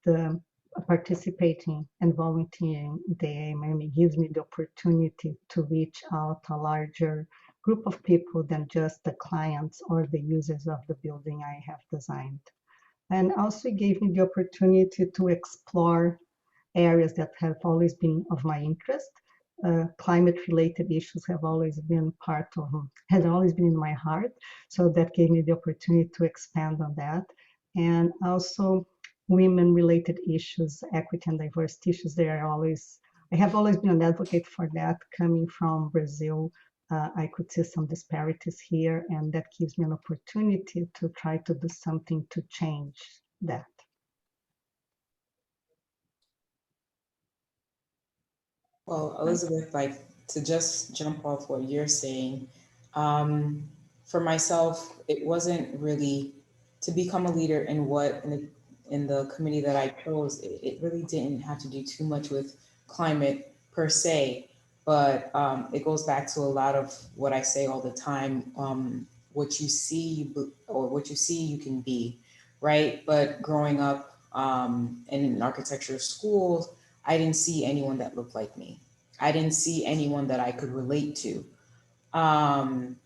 participating and volunteering the AIA Miami gives me the opportunity to reach out a larger group of people than just the clients or the users of the building I have designed. And also gave me the opportunity to explore areas that have always been of my interest. Climate-related issues have always been in my heart. So that gave me the opportunity to expand on that. And also women-related issues, equity and diversity issues, I have always been an advocate for that. Coming from Brazil, I could see some disparities here, and that gives me an opportunity to try to do something to change that. Well, Elizabeth, to just jump off what you're saying, for myself, it wasn't really to become a leader in the committee that I chose. It really didn't have to do too much with climate per se, but it goes back to a lot of what I say all the time. What you see you can be, right? But growing up in an architecture school, I didn't see anyone that looked like me. I didn't see anyone that I could relate to. Um,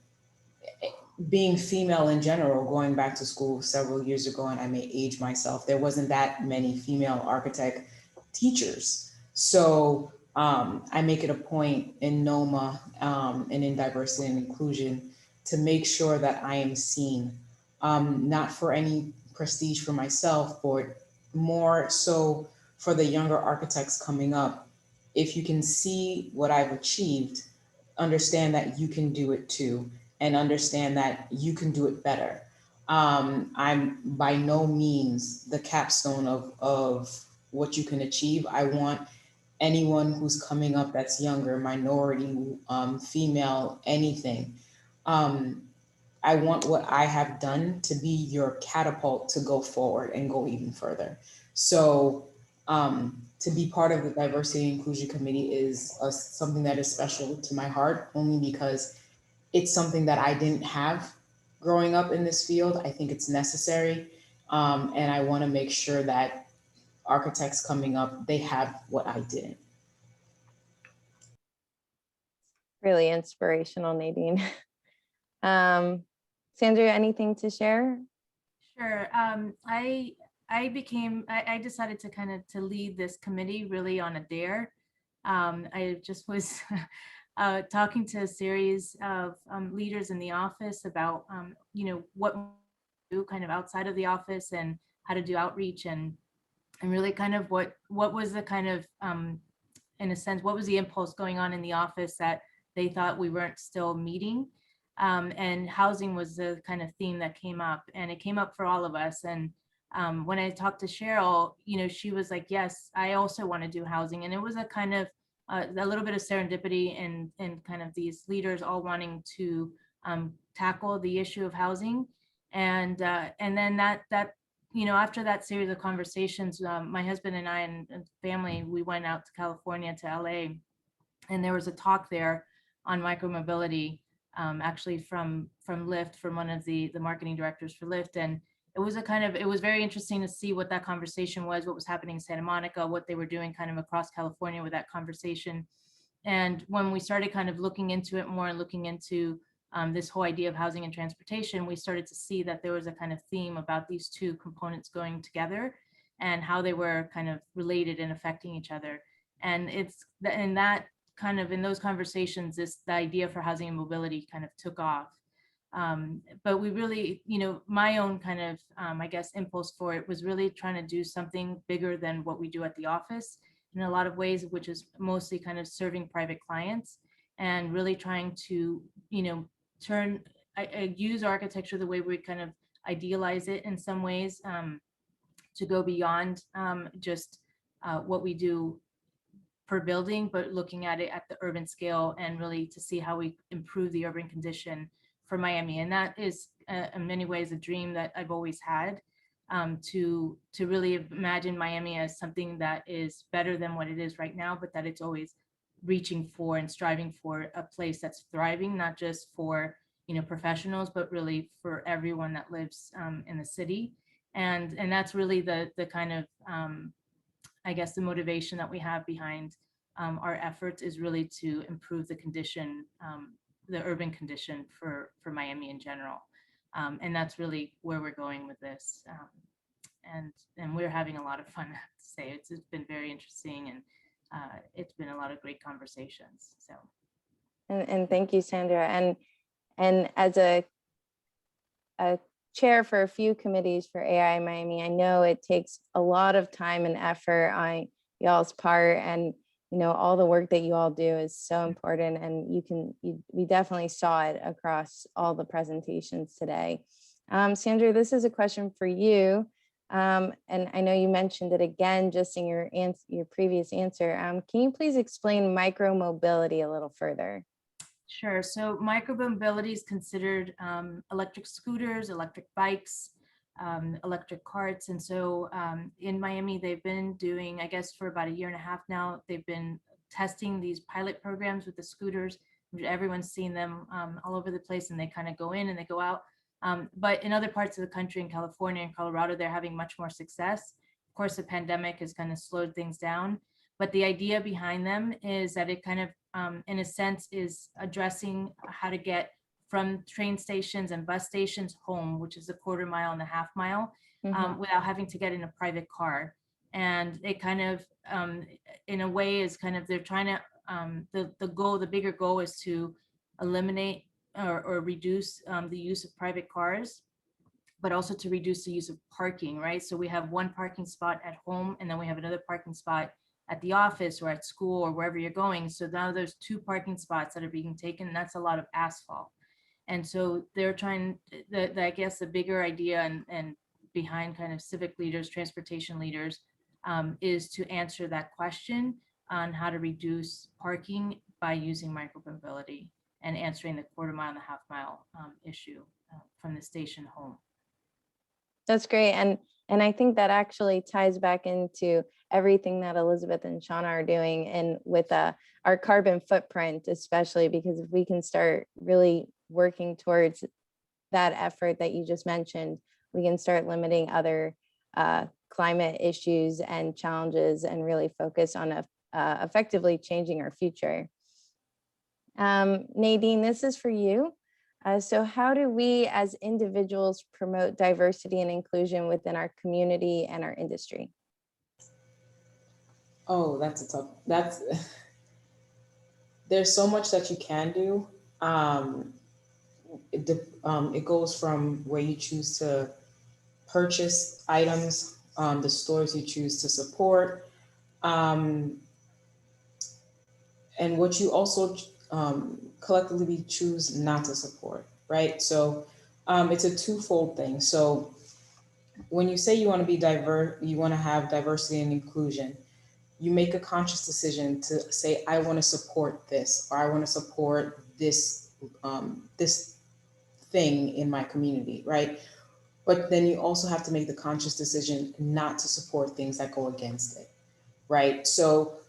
Being female in general, going back to school several years ago, and I may age myself, there wasn't that many female architect teachers. So I make it a point in NOMA and in diversity and inclusion to make sure that I am seen, not for any prestige for myself, but more so for the younger architects coming up. If you can see what I've achieved, understand that you can do it too, and understand that you can do it better. I'm by no means the capstone of what you can achieve. I want anyone who's coming up that's younger, minority, female, anything. Um, I want what I have done to be your catapult to go forward and go even further. So to be part of the Diversity and Inclusion Committee is something that is special to my heart, only because it's something that I didn't have growing up in this field. I think it's necessary. And I want to make sure that architects coming up, they have what I didn't. Really inspirational, Nadine. Sandra, anything to share? Sure. I decided to kind of to lead this committee really on a dare. I just was talking to a series of leaders in the office about, what to do kind of outside of the office and how to do outreach and really kind of what was the kind of, in a sense, what was the impulse going on in the office that they thought we weren't still meeting. And housing was the kind of theme that came up, and it came up for all of us. And when I talked to Cheryl, she was like, yes, I also want to do housing. And it was a kind of a little bit of serendipity and kind of these leaders all wanting to tackle the issue of housing. And then that after that series of conversations, my husband and I and family, we went out to California, to LA, and there was a talk there on micromobility, actually from Lyft, from one of the marketing directors for Lyft. And it was very interesting to see what that conversation was, what was happening in Santa Monica, what they were doing kind of across California with that conversation. And when we started kind of looking into it more and looking into this whole idea of housing and transportation, we started to see that there was a kind of theme about these two components going together and how they were kind of related and affecting each other. And in those conversations, the idea for housing and mobility kind of took off. But we really, my own kind of, I guess, impulse for it was really trying to do something bigger than what we do at the office in a lot of ways, which is mostly kind of serving private clients and really trying to, use architecture the way we kind of idealize it in some ways, to go beyond just what we do per building, but looking at it at the urban scale and really to see how we improve the urban condition for Miami. And that is in many ways a dream that I've always had, to really imagine Miami as something that is better than what it is right now, but that it's always reaching for and striving for a place that's thriving, not just for professionals, but really for everyone that lives in the city. And that's really the kind of I guess the motivation that we have behind our efforts is really to improve the condition, the urban condition for Miami in general. And that's really where we're going with this. And we're having a lot of fun, I have to say. It's been very interesting, and it's been a lot of great conversations. So. And thank you, Sandra. And as a chair for a few committees for AIA Miami, I know it takes a lot of time and effort on y'all's part, and all the work that you all do is so important, and we definitely saw it across all the presentations today. Sandra, this is a question for you, and I know you mentioned it again just in your previous answer. Can you please explain micromobility a little further? Sure. So micromobility is considered electric scooters, electric bikes, electric carts. And so in Miami, they've been doing, I guess, for about 1.5 years now, they've been testing these pilot programs with the scooters. Everyone's seen them all over the place, and they kind of go in and they go out. But in other parts of the country, in California and Colorado, they're having much more success. Of course, the pandemic has kind of slowed things down. But the idea behind them is that it kind of, in a sense, is addressing how to get from train stations and bus stations home, which is a quarter mile and a half mile, without having to get in a private car. And it kind of, in a way, is kind of, they're trying to, the goal, the bigger goal is to eliminate or reduce the use of private cars, but also to reduce the use of parking, right? So we have one parking spot at home, and then we have another parking spot at the office or at school or wherever you're going. So now there's 2 parking spots that are being taken. And that's a lot of asphalt. And so they're trying, I guess the bigger idea and behind kind of civic leaders, transportation leaders, is to answer that question on how to reduce parking by using micromobility and answering the quarter mile and a half mile issue from the station home. That's great. And I think that actually ties back into everything that Elizabeth and Shauna are doing, and with our carbon footprint, especially because if we can start really working towards that effort that you just mentioned, we can start limiting other climate issues and challenges and really focus on effectively changing our future. Nadine, this is for you. So how do we as individuals promote diversity and inclusion within our community and our industry? Oh, there's so much that you can do. It goes from where you choose to purchase items, the stores you choose to support, and what you also collectively choose not to support, right? So it's a twofold thing. So when you say you want to be diverse, you want to have diversity and inclusion, you make a conscious decision to say, I want to support this, or I want to support this, this thing in my community, right? But then you also have to make the conscious decision not to support things that go against it, right? So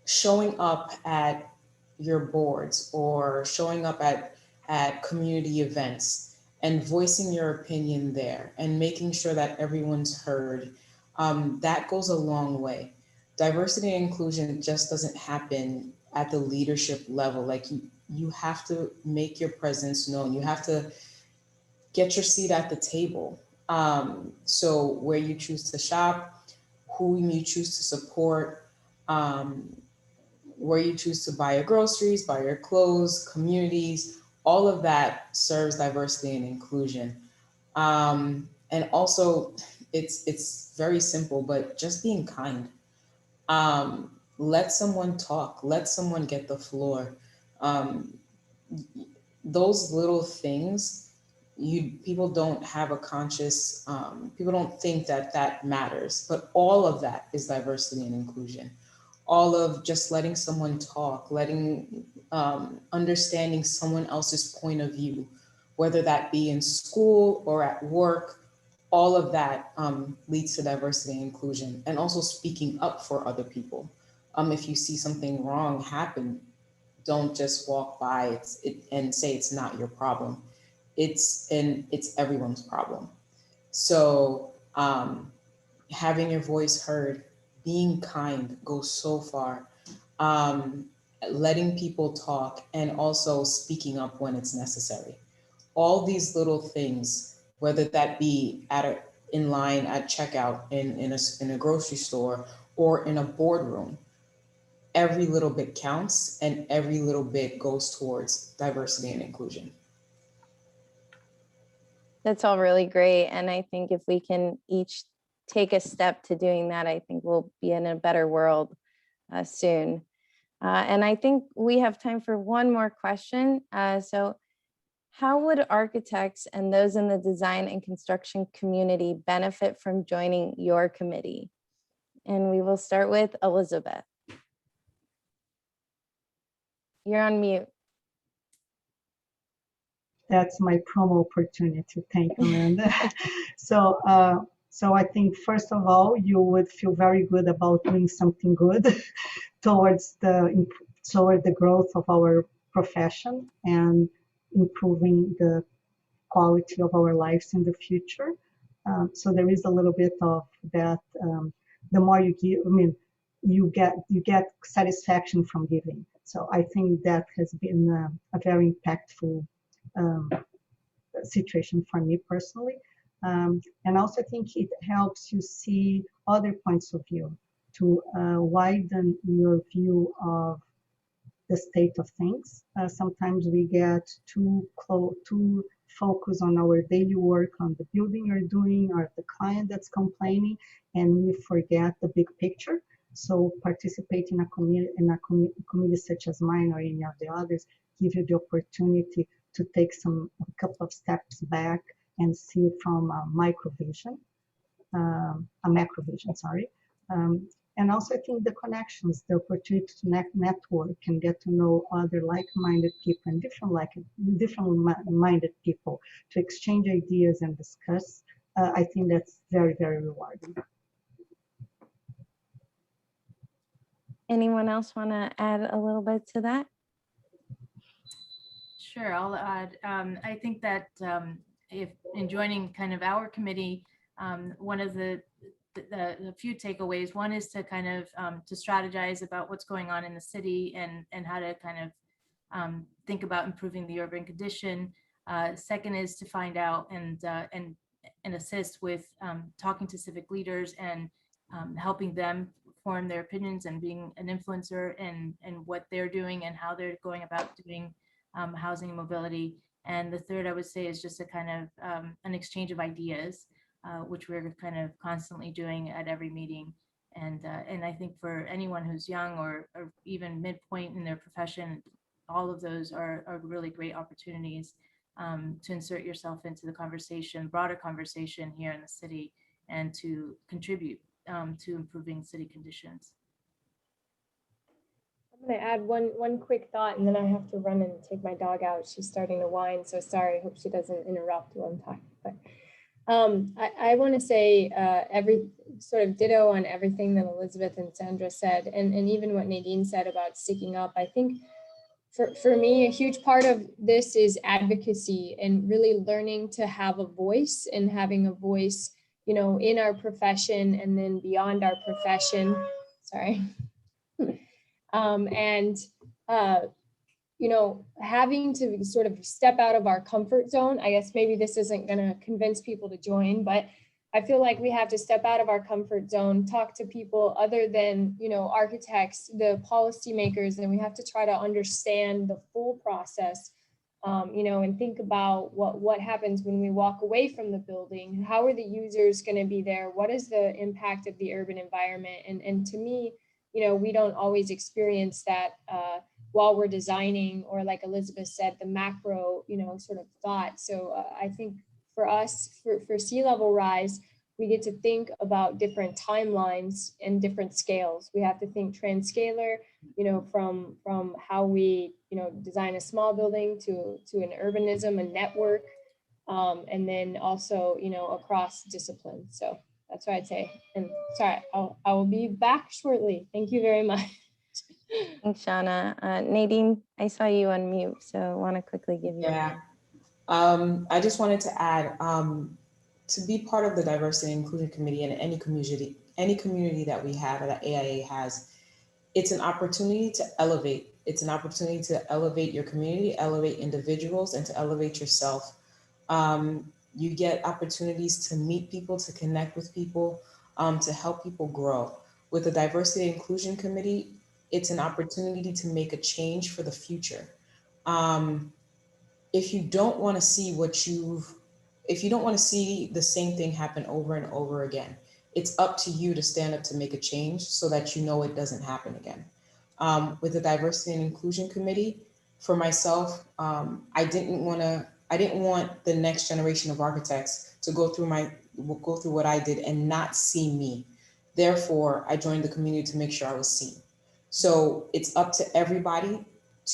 showing up at your boards or showing up at community events and voicing your opinion there and making sure that everyone's heard, that goes a long way. Diversity and inclusion just doesn't happen at the leadership level. Like you have to make your presence known. You have to get your seat at the table. So where you choose to shop, who you choose to support, where you choose to buy your groceries, buy your clothes, communities, all of that serves diversity and inclusion. And also it's very simple, but just being kind. Let someone talk, let someone get the floor. Those little things, people don't have a conscious, people don't think that matters, but all of that is diversity and inclusion. All of just letting someone talk, understanding someone else's point of view, whether that be in school or at work, all of that leads to diversity and inclusion. And also speaking up for other people. If you see something wrong happen, don't just walk by and say it's not your problem. It's everyone's problem. So having your voice heard, being kind goes so far. Letting people talk, and also speaking up when it's necessary. All these little things, whether that be in line at checkout in a grocery store or in a boardroom, every little bit counts, and every little bit goes towards diversity and inclusion. That's all really great. And I think if we can each take a step to doing that, I think we'll be in a better world soon. And I think we have time for one more question. So how would architects and those in the design and construction community benefit from joining your committee? And we will start with Elizabeth. You're on mute. That's my promo opportunity. Thank you, Amanda. So I think, first of all, you would feel very good about doing something good toward the growth of our profession and improving the quality of our lives in the future. So there is a little bit of that the more you give, I mean, you get satisfaction from giving. So I think that has been a very impactful situation for me personally. And also I think it helps you see other points of view to widen your view of the state of things. Sometimes we get too focused on our daily work, on the building you're doing or the client that's complaining, and we forget the big picture. So participate in a community such as mine or any of the others give you the opportunity to take a couple of steps back and see from a macro vision, sorry. And also I think the connections, the opportunity to network and get to know other like-minded people and different-minded people to exchange ideas and discuss, I think that's very, very rewarding. Anyone else want to add a little bit to that? Sure, I'll add. I think that if in joining kind of our committee, one of the few takeaways, one is to kind of to strategize about what's going on in the city and how to kind of think about improving the urban condition. Second is to find out and assist with talking to civic leaders and helping them form their opinions and being an influencer in what they're doing and how they're going about doing housing and mobility. And the third, I would say, is just a kind of an exchange of ideas, which we're kind of constantly doing at every meeting. And I think for anyone who's young or even midpoint in their profession, all of those are really great opportunities to insert yourself into the conversation, broader conversation here in the city, and to contribute to improving city conditions. I'm going to add one quick thought, and then I have to run and take my dog out. She's starting to whine, so sorry. I hope she doesn't interrupt while I'm talking. But I want to say every sort of ditto on everything that Elizabeth and Sandra said, and even what Nadine said about sticking up. I think for me, a huge part of this is advocacy and really learning to have a voice and having a voice, you know, in our profession and then beyond our profession. Sorry. You know, having to sort of step out of our comfort zone. I guess maybe this isn't going to convince people to join, but I feel like we have to step out of our comfort zone, talk to people other than, you know, architects, the policymakers, and we have to try to understand the full process, you know, and think about what happens when we walk away from the building. How are the users going to be there? What is the impact of the urban environment? And to me, you know, we don't always experience that while we're designing, or like Elizabeth said, the macro, you know, sort of thought. So I think for us, for sea level rise, we get to think about different timelines and different scales. We have to think transcalar, you know, from how we, you know, design a small building to an urbanism, a network, and then also, you know, across disciplines. So that's what I'd say. And sorry, I will be back shortly. Thank you very much. Thanks, Shauna. Nadine, I saw you on mute, so I want to quickly give you. Yeah. I just wanted to add, to be part of the Diversity and Inclusion Committee in any community that we have that AIA has, it's an opportunity to elevate. It's an opportunity to elevate your community, elevate individuals, and to elevate yourself. You get opportunities to meet people, to connect with people, to help people grow. With the Diversity and Inclusion Committee, it's an opportunity to make a change for the future. If you don't want to see if you don't want to see the same thing happen over and over again, it's up to you to stand up to make a change so that you know it doesn't happen again. With the Diversity and Inclusion Committee, for myself, I didn't want the next generation of architects to go through what I did and not see me. Therefore, I joined the community to make sure I was seen. So it's up to everybody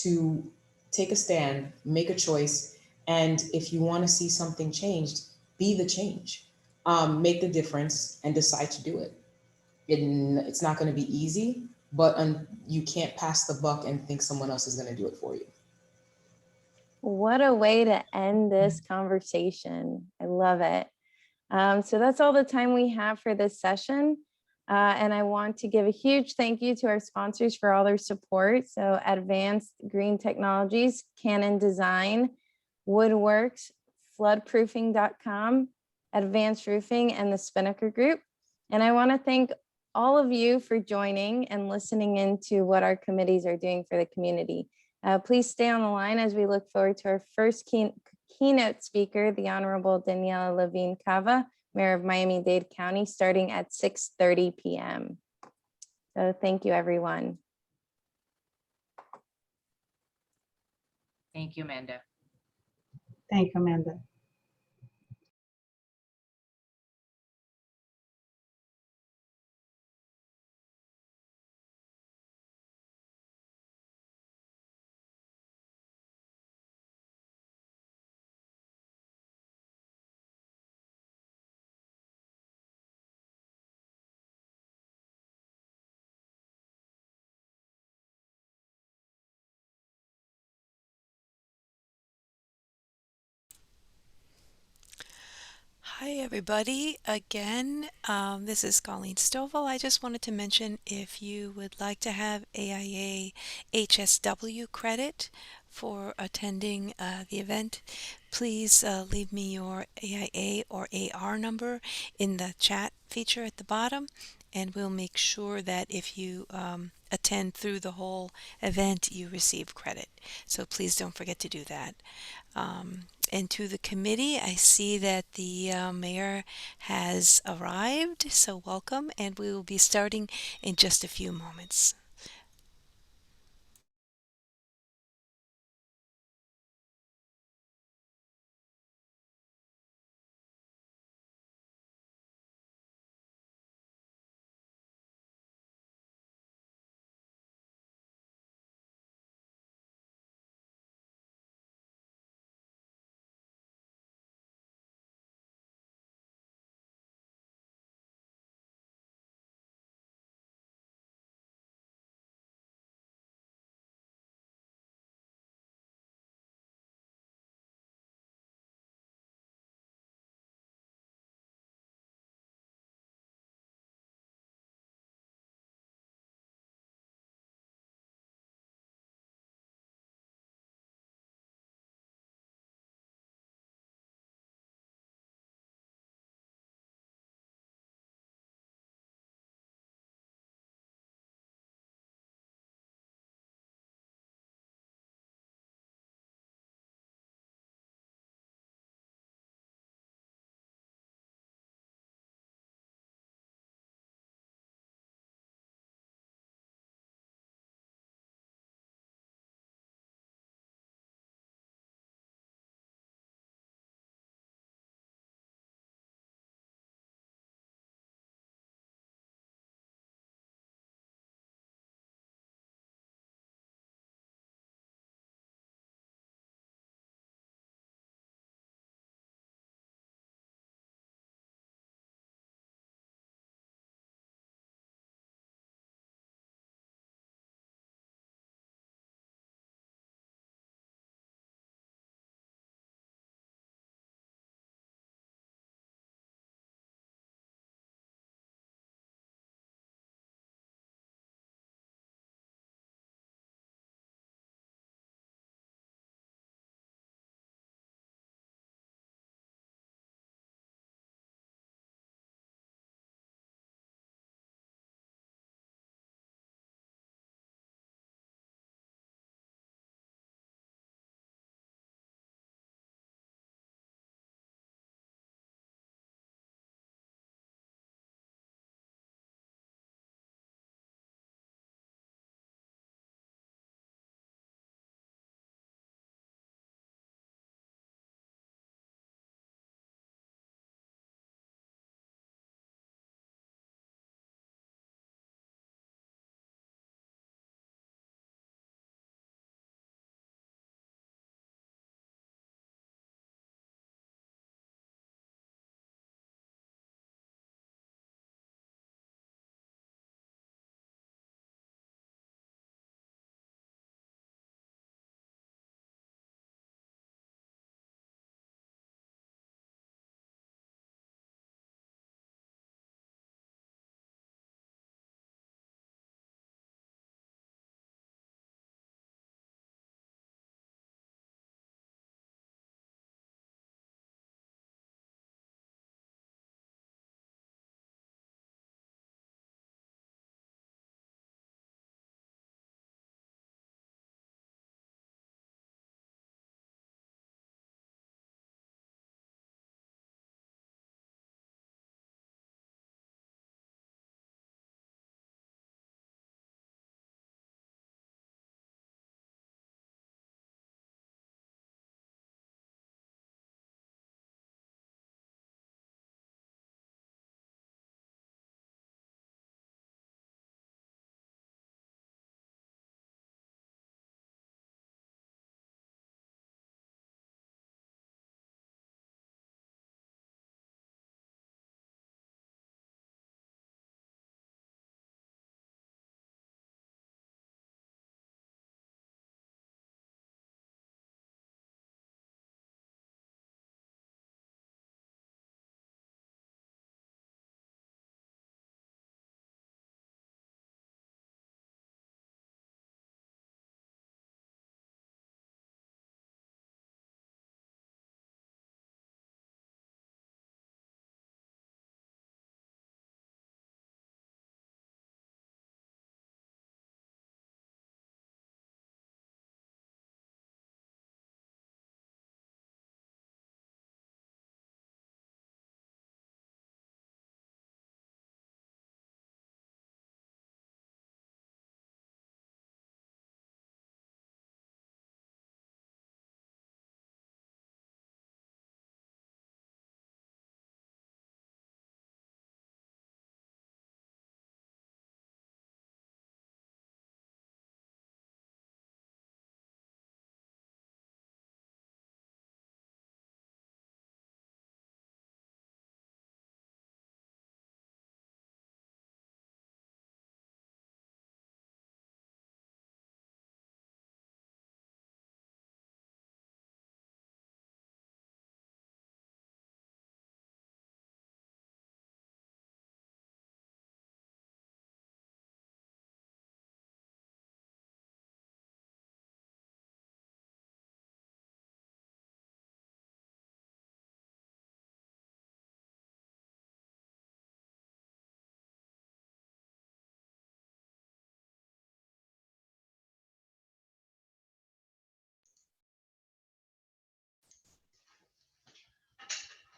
to take a stand, make a choice, and if you want to see something changed, be the change, make the difference, and decide to do it. It's not going to be easy, but you can't pass the buck and think someone else is going to do it for you. What a way to end this conversation. I love it. So that's all the time we have for this session. And I want to give a huge thank you to our sponsors for all their support. So Advanced Green Technologies, Canon Design, Woodworks, floodproofing.com, Advanced Roofing, and the Spinnaker Group. And I want to thank all of you for joining and listening into what our committees are doing for the community. Please stay on the line as we look forward to our first keynote speaker, the Honorable Daniella Levine Cava, Mayor of Miami-Dade County, starting at 6:30 p.m. So thank you, everyone. Thank you, Amanda. Thank you, Amanda. Hi, everybody. Again, this is Colleen Stovall. I just wanted to mention if you would like to have AIA HSW credit for attending the event, please leave me your AIA or AR number in the chat feature at the bottom, and we'll make sure that if you attend through the whole event, you receive credit. So please don't forget to do that. And to the committee, I see that the mayor has arrived, so welcome, and we will be starting in just a few moments.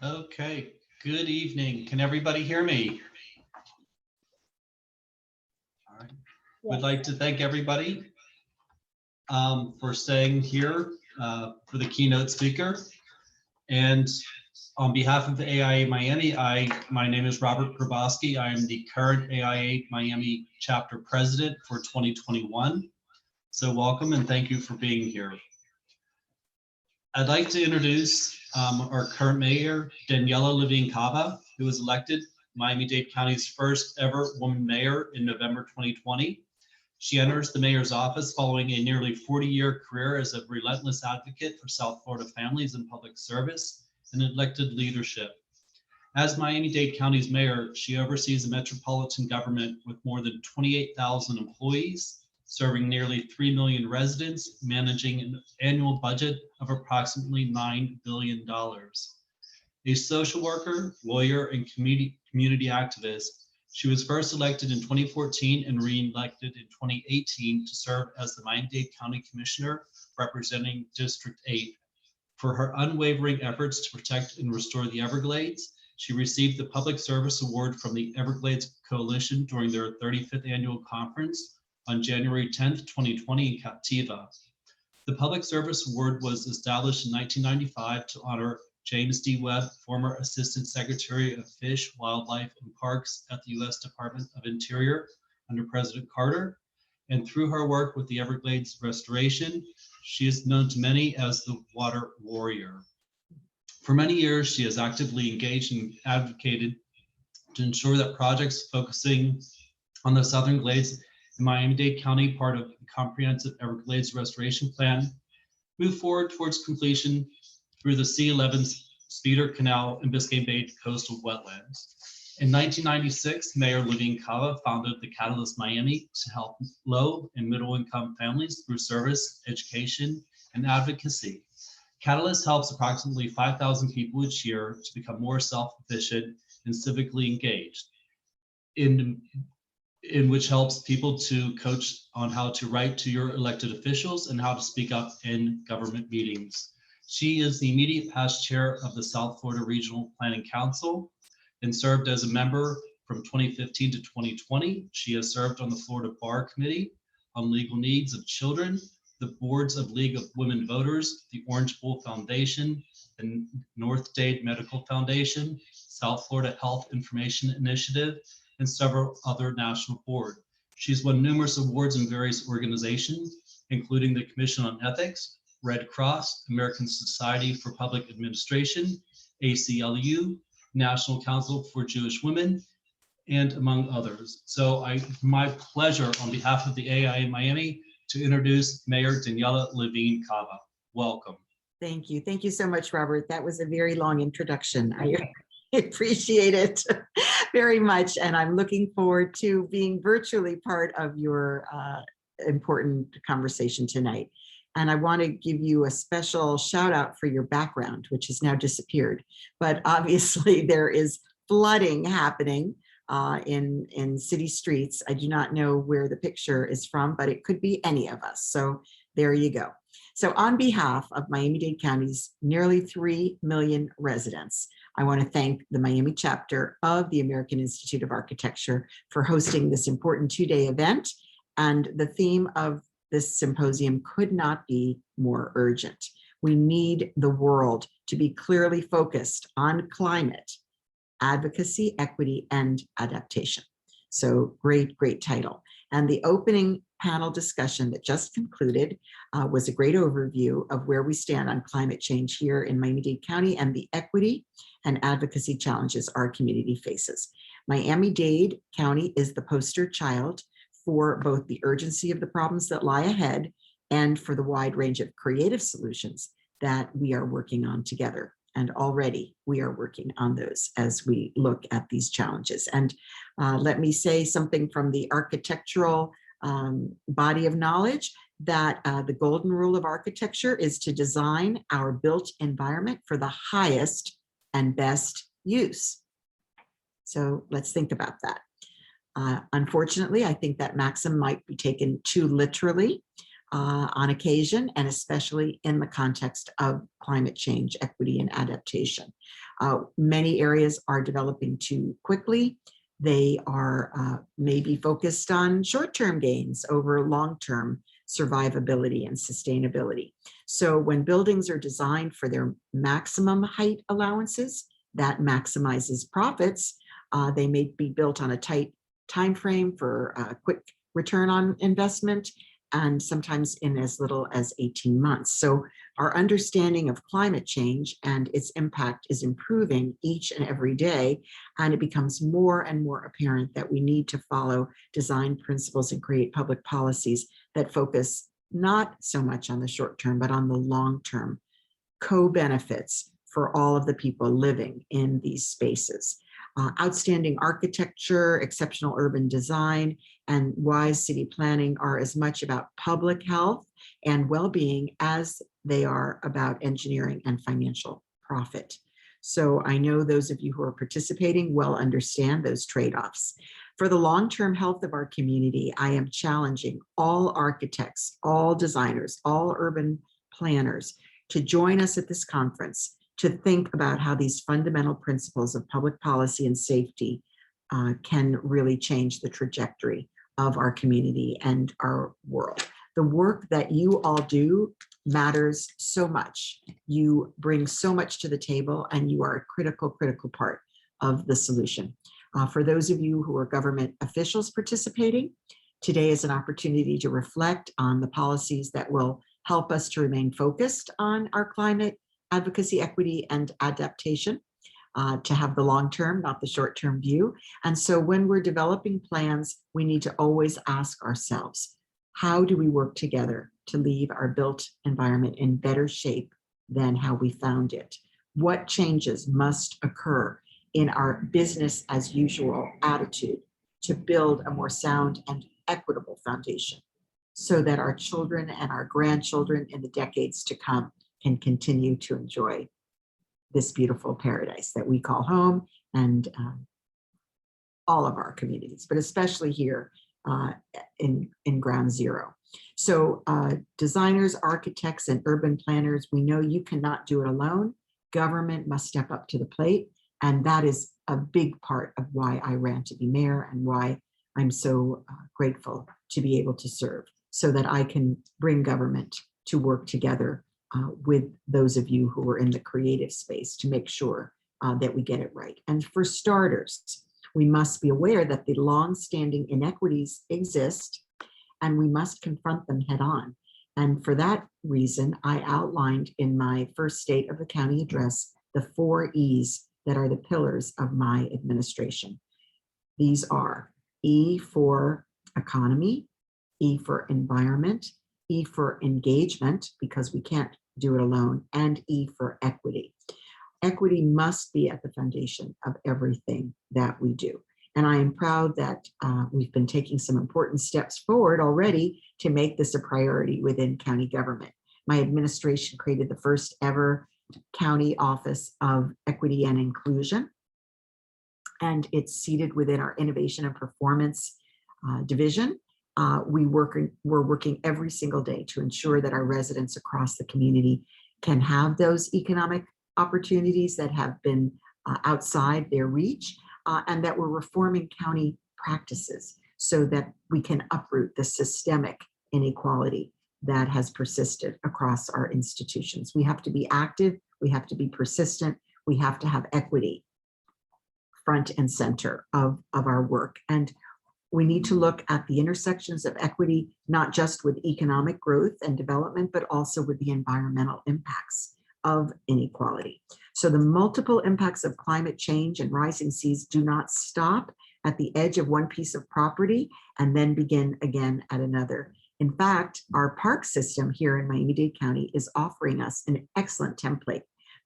Okay, good evening. Can everybody hear me? All right. We'd like to thank everybody for staying here for the keynote speaker. And on behalf of AIA Miami, my name is Robert Graboski. I am the current AIA Miami Chapter President for 2021. So welcome and thank you for being here. I'd like to introduce our current mayor, Daniella Levine Cava, who was elected Miami-Dade County's first ever woman mayor in November 2020. She enters the mayor's office following a nearly 40-year career as a relentless advocate for South Florida families and public service and elected leadership. As Miami-Dade County's mayor, she oversees a metropolitan government with more than 28,000 employees, serving nearly 3 million residents, managing an annual budget of approximately $9 billion. A social worker, lawyer, and community activist, she was first elected in 2014 and re-elected in 2018 to serve as the Miami-Dade County Commissioner representing District 8. For her unwavering efforts to protect and restore the Everglades, she received the Public Service Award from the Everglades Coalition during their 35th annual conference on January 10th, 2020 in Captiva. The Public Service Award was established in 1995 to honor James D. Webb, former Assistant Secretary of Fish, Wildlife, and Parks at the U.S. Department of Interior under President Carter. And through her work with the Everglades restoration, she is known to many as the Water Warrior. For many years, she has actively engaged and advocated to ensure that projects focusing on the Southern Glades in Miami-Dade County, part of the comprehensive Everglades restoration plan, move forward towards completion through the C-11 Speeder Canal and Biscayne Bay coastal wetlands. In 1996, Mayor Levine Cava founded the Catalyst Miami to help low and middle income families through service, education, and advocacy. Catalyst helps approximately 5,000 people each year to become more self-efficient and civically engaged, in which helps people to coach on how to write to your elected officials and how to speak up in government meetings. She is the immediate past chair of the South Florida Regional Planning Council and served as a member from 2015 to 2020. She has served on the Florida Bar Committee on Legal Needs of Children, the boards of League of Women Voters, the Orange Bowl Foundation, the North Dade Medical Foundation, South Florida Health Information Initiative, and several other national boards. She's won numerous awards in various organizations, including the Commission on Ethics, Red Cross, American Society for Public Administration, ACLU, National Council for Jewish Women, and among others. So my pleasure on behalf of the AIA Miami to introduce Mayor Daniella Levine Cava. Welcome. Thank you. Thank you so much, Robert. That was a very long introduction. I appreciate it very much. And I'm looking forward to being virtually part of your important conversation tonight. And I want to give you a special shout out for your background, which has now disappeared. But obviously there is flooding happening in city streets. I do not know where the picture is from, but it could be any of us. So there you go. So on behalf of Miami-Dade County's nearly 3 million residents, I want to thank the Miami chapter of the American Institute of Architecture for hosting this important two-day event. And the theme of this symposium could not be more urgent. We need the world to be clearly focused on climate, advocacy, equity, and adaptation. So great, great title. And the opening panel discussion that just concluded was a great overview of where we stand on climate change here in Miami-Dade County and the equity and advocacy challenges our community faces. Miami-Dade County is the poster child for both the urgency of the problems that lie ahead and for the wide range of creative solutions that we are working on together. And already we are working on those as we look at these challenges. And let me say something from the architectural body of knowledge that the golden rule of architecture is to design our built environment for the highest and best use. So let's think about that. Unfortunately, I think that maxim might be taken too literally. on occasion, and especially in the context of climate change, equity, and adaptation. Many areas are developing too quickly. They are maybe focused on short-term gains over long-term survivability and sustainability. So when buildings are designed for their maximum height allowances, that maximizes profits. They may be built on a tight time frame for a quick return on investment, and sometimes in as little as 18 months. So our understanding of climate change and its impact is improving each and every day, and it becomes more and more apparent that we need to follow design principles and create public policies that focus not so much on the short term, but on the long term co-benefits for all of the people living in these spaces. Outstanding architecture, exceptional urban design, and wise city planning are as much about public health and well-being as they are about engineering and financial profit. So I know those of you who are participating well understand those trade-offs. For the long-term health of our community, I am challenging all architects, all designers, all urban planners to join us at this conference to think about how these fundamental principles of public policy and safety can really change the trajectory of our community and our world. The work that you all do matters so much. You bring so much to the table, and you are a critical part of the solution. For those of you who are government officials participating, today is an opportunity to reflect on the policies that will help us to remain focused on our climate, advocacy, equity, and adaptation, to have the long-term, not the short-term view. And so when we're developing plans, we need to always ask ourselves, how do we work together to leave our built environment in better shape than how we found it? What changes must occur in our business as usual attitude to build a more sound and equitable foundation so that our children and our grandchildren in the decades to come can continue to enjoy this beautiful paradise that we call home, and all of our communities, but especially here in Ground Zero. So designers, architects, and urban planners, we know you cannot do it alone. Government must step up to the plate, and that is a big part of why I ran to be mayor and why I'm so grateful to be able to serve, so that I can bring government to work together with those of you who are in the creative space to make sure that we get it right. And for starters, we must be aware that the long-standing inequities exist, and we must confront them head on. And for that reason, I outlined in my first State of the County address the 4 E's that are the pillars of my administration. These are E for economy, E for environment, E for engagement, because we can't do it alone, and E for equity. Equity must be at the foundation of everything that we do. And I am proud that we've been taking some important steps forward already to make this a priority within county government. My administration created the first ever county office of equity and inclusion, and it's seated within our innovation and performance division. We're working every single day to ensure that our residents across the community can have those economic opportunities that have been outside their reach, and that we're reforming county practices so that we can uproot the systemic inequality that has persisted across our institutions. We have to be active, we have to be persistent, we have to have equity front and center of our work. And we need to look at the intersections of equity, not just with economic growth and development, but also with the environmental impacts of inequality. So the multiple impacts of climate change and rising seas do not stop at the edge of one piece of property and then begin again at another. In fact, our park system here in Miami-Dade County is offering us an excellent template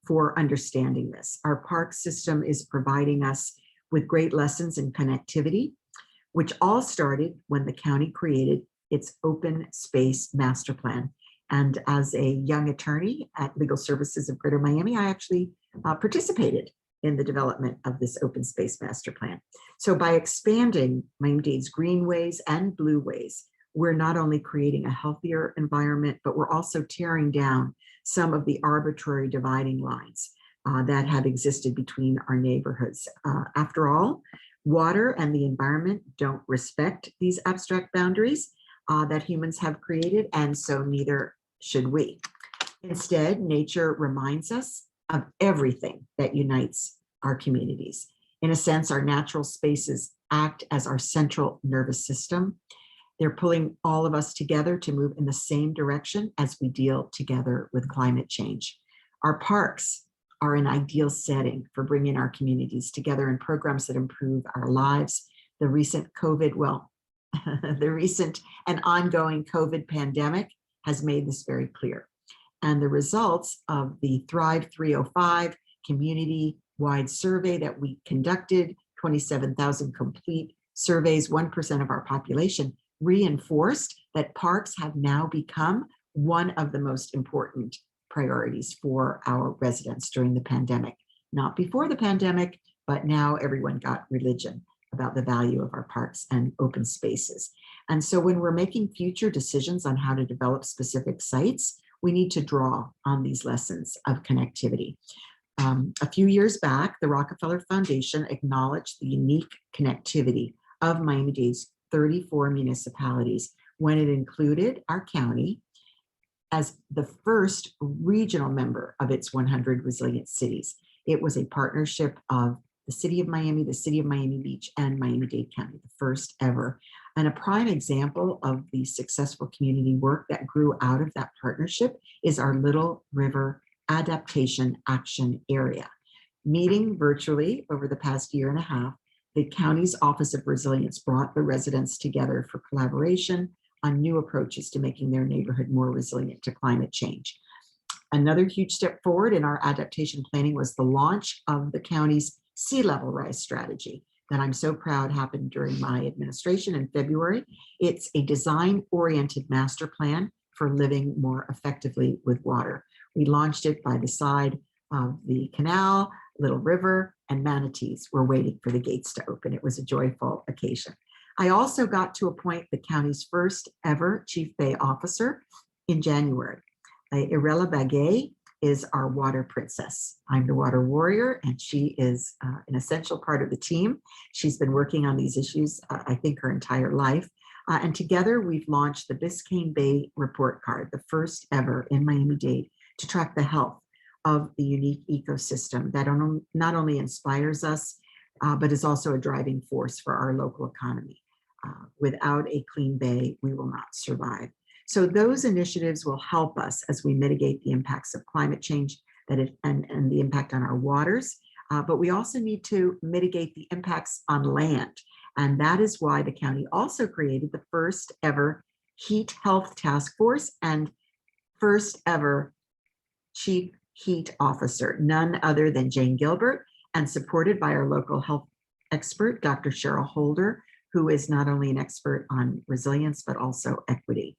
for understanding this. Our park system is providing us with great lessons in connectivity, which all started when the county created its open space master plan. And as a young attorney at Legal Services of Greater Miami, I actually participated in the development of this open space master plan. So by expanding Miami-Dade's greenways and blueways, we're not only creating a healthier environment, but we're also tearing down some of the arbitrary dividing lines that have existed between our neighborhoods. After all, water and the environment don't respect these abstract boundaries that humans have created, and so neither should we. Instead, nature reminds us of everything that unites our communities. In a sense, our natural spaces act as our central nervous system. They're pulling all of us together to move in the same direction as we deal together with climate change. Our parks are an ideal setting for bringing our communities together in programs that improve our lives. The recent the recent and ongoing COVID pandemic has made this very clear. And the results of the Thrive 305 community-wide survey that we conducted, 27,000 complete surveys, 1% of our population, reinforced that parks have now become one of the most important priorities for our residents during the pandemic. Not before the pandemic, but now everyone got religion about the value of our parks and open spaces. And so when we're making future decisions on how to develop specific sites, we need to draw on these lessons of connectivity. A few years back, the Rockefeller Foundation acknowledged the unique connectivity of Miami-Dade's 34 municipalities when it included our county as the first regional member of its 100 resilient cities. It was a partnership of the City of Miami, the City of Miami Beach, and Miami-Dade County, the first ever. And a prime example of the successful community work that grew out of that partnership is our Little River Adaptation Action Area. Meeting virtually over the past year and a half, the county's Office of Resilience brought the residents together for collaboration on new approaches to making their neighborhood more resilient to climate change. Another huge step forward in our adaptation planning was the launch of the county's sea level rise strategy that I'm so proud happened during my administration in February. It's a design-oriented master plan for living more effectively with water. We launched it by the side of the canal, Little River, and manatees were waiting for the gates to open. It was a joyful occasion. I also got to appoint the county's first ever Chief Bay Officer in January. Irela Bagay is our water princess. I'm the water warrior, and she is an essential part of the team. She's been working on these issues, I think, her entire life. And together we've launched the Biscayne Bay Report Card, the first ever in Miami-Dade, to track the health of the unique ecosystem that not only inspires us, but is also a driving force for our local economy. Without a clean bay, we will not survive. So those initiatives will help us as we mitigate the impacts of climate change and the impact on our waters, but we also need to mitigate the impacts on land. And that is why the county also created the first ever Heat Health Task Force and first ever Chief Heat Officer, none other than Jane Gilbert, and supported by our local health expert, Dr. Cheryl Holder, who is not only an expert on resilience, but also equity.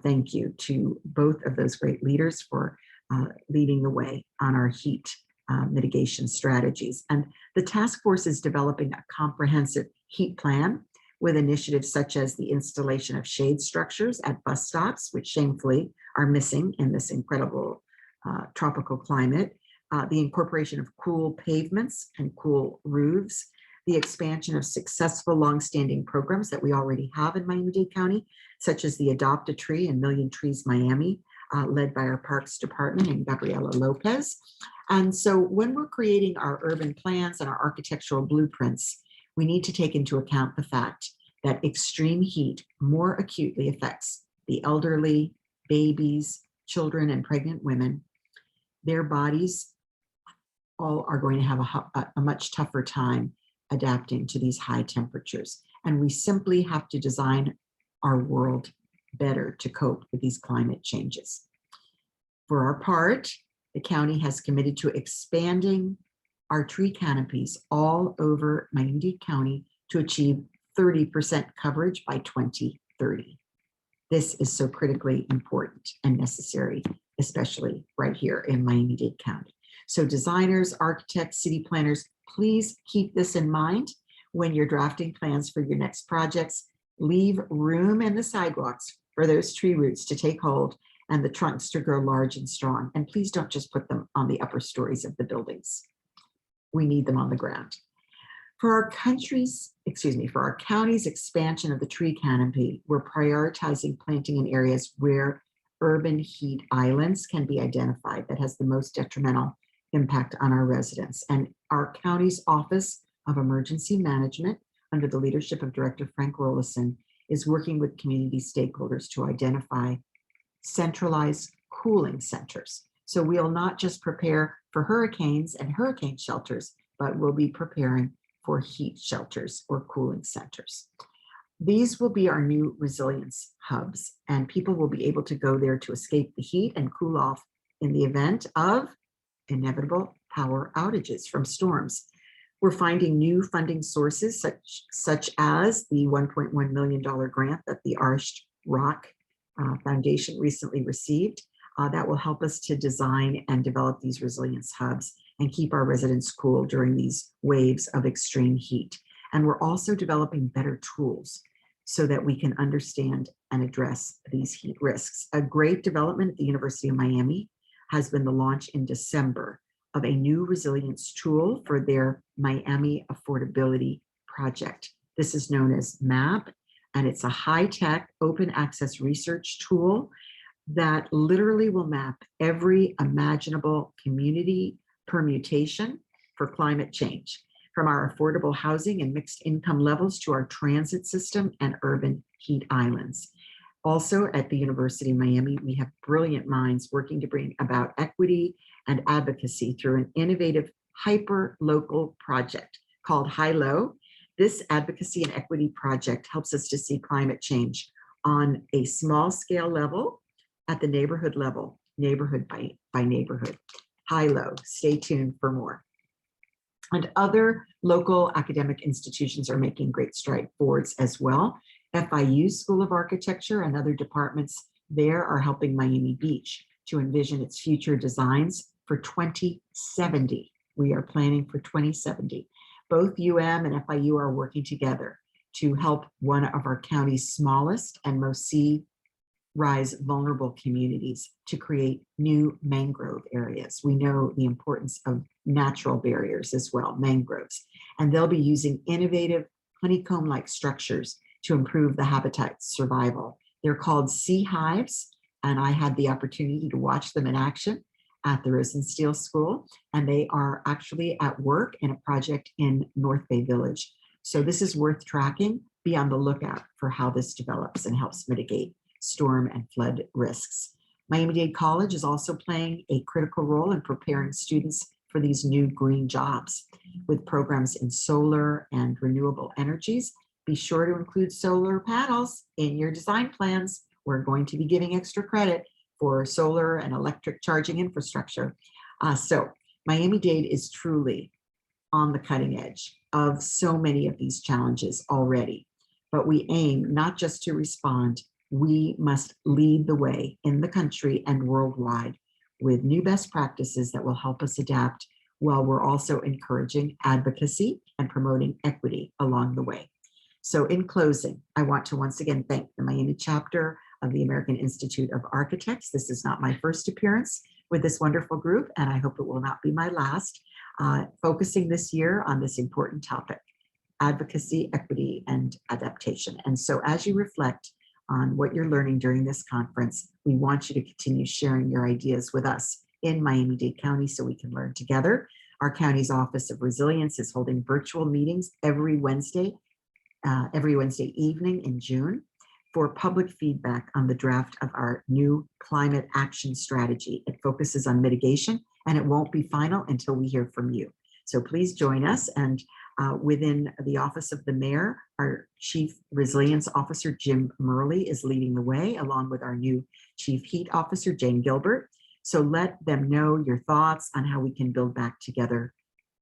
Thank you to both of those great leaders for leading the way on our heat mitigation strategies. And the task force is developing a comprehensive heat plan with initiatives such as the installation of shade structures at bus stops, which shamefully are missing in this incredible tropical climate, the incorporation of cool pavements and cool roofs, the expansion of successful longstanding programs that we already have in Miami-Dade County, such as the Adopt a Tree and Million Trees Miami, led by our Parks Department and Gabriela Lopez. And so when we're creating our urban plans and our architectural blueprints, we need to take into account the fact that extreme heat more acutely affects the elderly, babies, children, and pregnant women. Their bodies all are going to have a much tougher time adapting to these high temperatures. And we simply have to design our world better to cope with these climate changes. For our part, the county has committed to expanding our tree canopies all over Miami-Dade County to achieve 30% coverage by 2030. This is so critically important and necessary, especially right here in Miami-Dade County. So designers, architects, city planners, please keep this in mind when you're drafting plans for your next projects. Leave room in the sidewalks for those tree roots to take hold and the trunks to grow large and strong. And please don't just put them on the upper stories of the buildings. We need them on the ground. For our county's expansion of the tree canopy, we're prioritizing planting in areas where urban heat islands can be identified that has the most detrimental impact on our residents. And our county's Office of Emergency Management, under the leadership of Director Frank Rollison, is working with community stakeholders to identify centralized cooling centers. So we'll not just prepare for hurricanes and hurricane shelters, but we'll be preparing for heat shelters or cooling centers. These will be our new resilience hubs, and people will be able to go there to escape the heat and cool off in the event of inevitable power outages from storms. We're finding new funding sources such as the $1.1 million grant that the Arched Rock Foundation recently received. That will help us to design and develop these resilience hubs and keep our residents cool during these waves of extreme heat. And we're also developing better tools so that we can understand and address these heat risks. A great development at the University of Miami has been the launch in December of a new resilience tool for their Miami Affordability Project. This is known as MAP, and it's a high-tech open access research tool that literally will map every imaginable community permutation for climate change, from our affordable housing and mixed income levels to our transit system and urban heat islands. Also at the University of Miami, we have brilliant minds working to bring about equity and advocacy through an innovative hyper-local project called High-Low. This advocacy and equity project helps us to see climate change on a small scale level, at the neighborhood level, neighborhood by neighborhood. High-Low, stay tuned for more. And other local academic institutions are making great strides forwards as well. FIU School of Architecture and other departments there are helping Miami Beach to envision its future designs for 2070. We are planning for 2070. Both UM and FIU are working together to help one of our county's smallest and most sea rise vulnerable communities to create new mangrove areas. We know the importance of natural barriers as well, mangroves, and they'll be using innovative honeycomb-like structures to improve the habitat's survival. They're called sea hives, and I had the opportunity to watch them in action at the Rosenstiel School, and they are actually at work in a project in North Bay Village. So this is worth tracking. Be on the lookout for how this develops and helps mitigate storm and flood risks. Miami-Dade College is also playing a critical role in preparing students for these new green jobs with programs in solar and renewable energies. Be sure to include solar panels in your design plans. We're going to be giving extra credit for solar and electric charging infrastructure. So Miami-Dade is truly on the cutting edge of so many of these challenges already, but we aim not just to respond, we must lead the way in the country and worldwide with new best practices that will help us adapt while we're also encouraging advocacy and promoting equity along the way. So in closing, I want to once again thank the Miami chapter of the American Institute of Architects. This is not my first appearance with this wonderful group, and I hope it will not be my last, focusing this year on this important topic, advocacy, equity, and adaptation. And so as you reflect on what you're learning during this conference, we want you to continue sharing your ideas with us in Miami-Dade County so we can learn together. Our county's Office of Resilience is holding virtual meetings every Wednesday evening in June for public feedback on the draft of our new climate action strategy. It focuses on mitigation, and it won't be final until we hear from you. So please join us. And within the Office of the Mayor, our Chief Resilience Officer, Jim Murley, is leading the way, along with our new Chief Heat Officer, Jane Gilbert. So let them know your thoughts on how we can build back together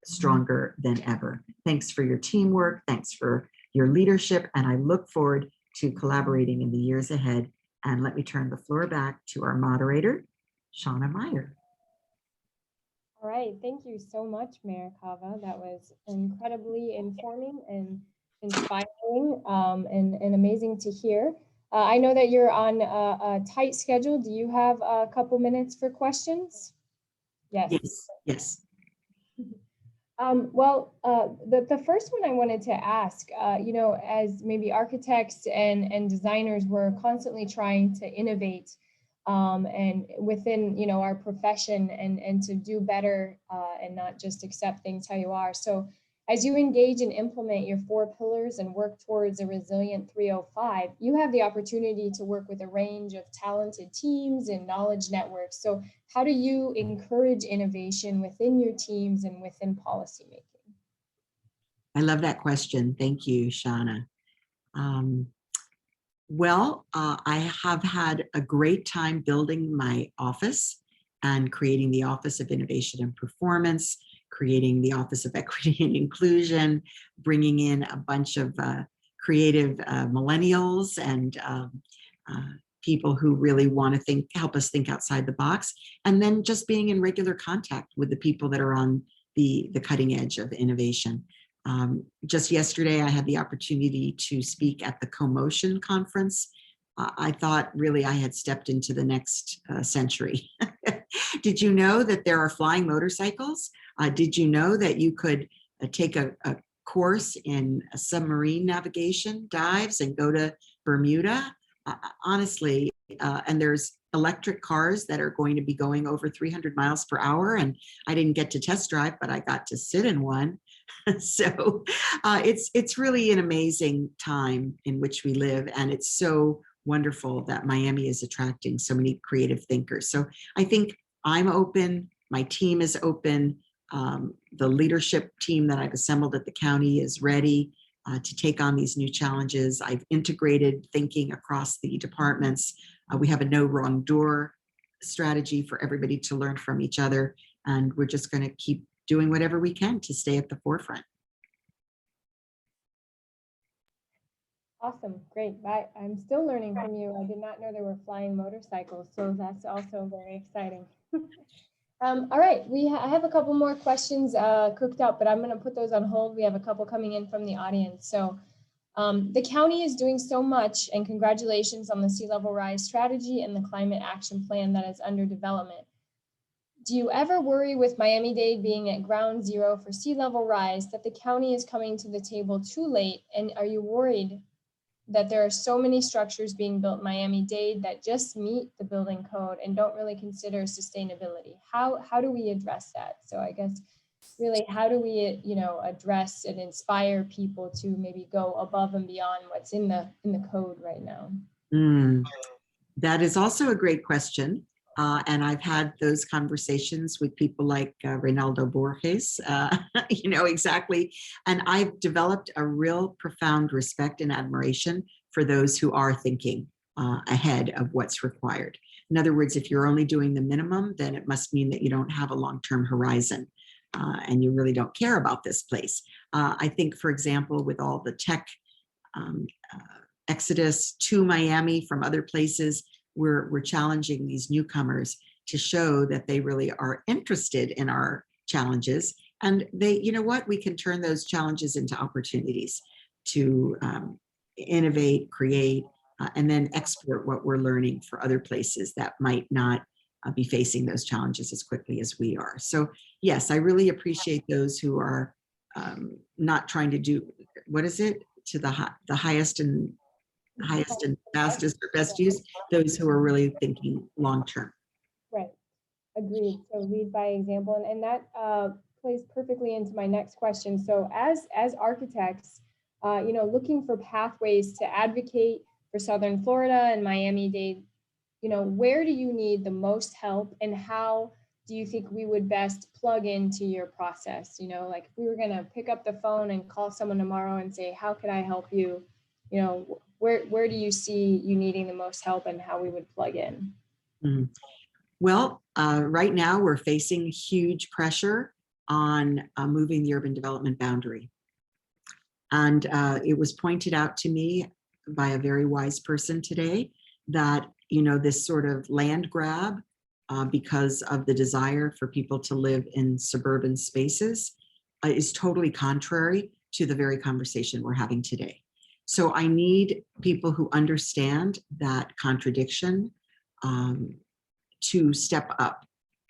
stronger than ever. Thanks for your teamwork. Thanks for your leadership. And I look forward to collaborating in the years ahead. And let me turn the floor back to our moderator, Shauna Meyer. All right, thank you so much, Mayor Cava. That was incredibly informing and inspiring and amazing to hear. I know that you're on a tight schedule. Do you have a couple minutes for questions? Yes. Yes, yes. The first one I wanted to ask, you know, as maybe architects and designers, we're constantly trying to innovate and within, you know, our profession and to do better and not just accept things how you are. So as you engage and implement your 4 pillars and work towards a resilient 305, you have the opportunity to work with a range of talented teams and knowledge networks. So how do you encourage innovation within your teams and within policymaking? I love that question. Thank you, Shauna. I have had a great time building my office and creating the Office of Innovation and Performance, creating the Office of Equity and Inclusion, bringing in a bunch of creative millennials and people who really want to help us think outside the box, and then just being in regular contact with the people that are on the cutting edge of innovation. Just yesterday, I had the opportunity to speak at the CoMotion conference. I thought really I had stepped into the next century. Did you know that there are flying motorcycles? Did you know that you could take a course in submarine navigation, dives, and go to Bermuda? Honestly, and there's electric cars that are going to be going over 300 miles per hour. And I didn't get to test drive, but I got to sit in one. So it's really an amazing time in which we live. And it's so wonderful that Miami is attracting so many creative thinkers. So I think I'm open, my team is open, the leadership team that I've assembled at the county is ready to take on these new challenges. I've integrated thinking across the departments. We have a no wrong door strategy for everybody to learn from each other. And we're just going to keep doing whatever we can to stay at the forefront. Awesome, great. I'm still learning from you. I did not know there were flying motorcycles, so that's also very exciting. All right, I have a couple more questions cooked up, but I'm going to put those on hold. We have a couple coming in from the audience. So the county is doing so much, and congratulations on the sea level rise strategy and the climate action plan that is under development. Do you ever worry with Miami-Dade being at ground zero for sea level rise that the county is coming to the table too late? And are you worried that there are so many structures being built in Miami-Dade that just meet the building code and don't really consider sustainability? How do we address that? So I guess really, how do we, you know, address and inspire people to maybe go above and beyond what's in the code right now? That is also a great question. And I've had those conversations with people like Reynaldo Borges, you know, exactly. And I've developed a real profound respect and admiration for those who are thinking ahead of what's required. In other words, if you're only doing the minimum, then it must mean that you don't have a long-term horizon and you really don't care about this place. I think, for example, with all the tech exodus to Miami from other places, we're challenging these newcomers to show that they really are interested in our challenges. And they, you know what, we can turn those challenges into opportunities to innovate, create, and then export what we're learning for other places that might not be facing those challenges as quickly as we are. So yes, I really appreciate those who are not trying to do, what is it, to the highest and fastest or best use, those who are really thinking long-term. Right, agreed. So lead by example, and that plays perfectly into my next question. So as architects, you know, looking for pathways to advocate for Southern Florida and Miami-Dade, you know, where do you need the most help, and how do you think we would best plug into your process? You know, like if we were going to pick up the phone and call someone tomorrow and say, how can I help you? You know, where do you see you needing the most help and how we would plug in? Well, right now we're facing huge pressure on moving the urban development boundary. And it was pointed out to me by a very wise person today that, you know, this sort of land grab because of the desire for people to live in suburban spaces is totally contrary to the very conversation we're having today. So I need people who understand that contradiction to step up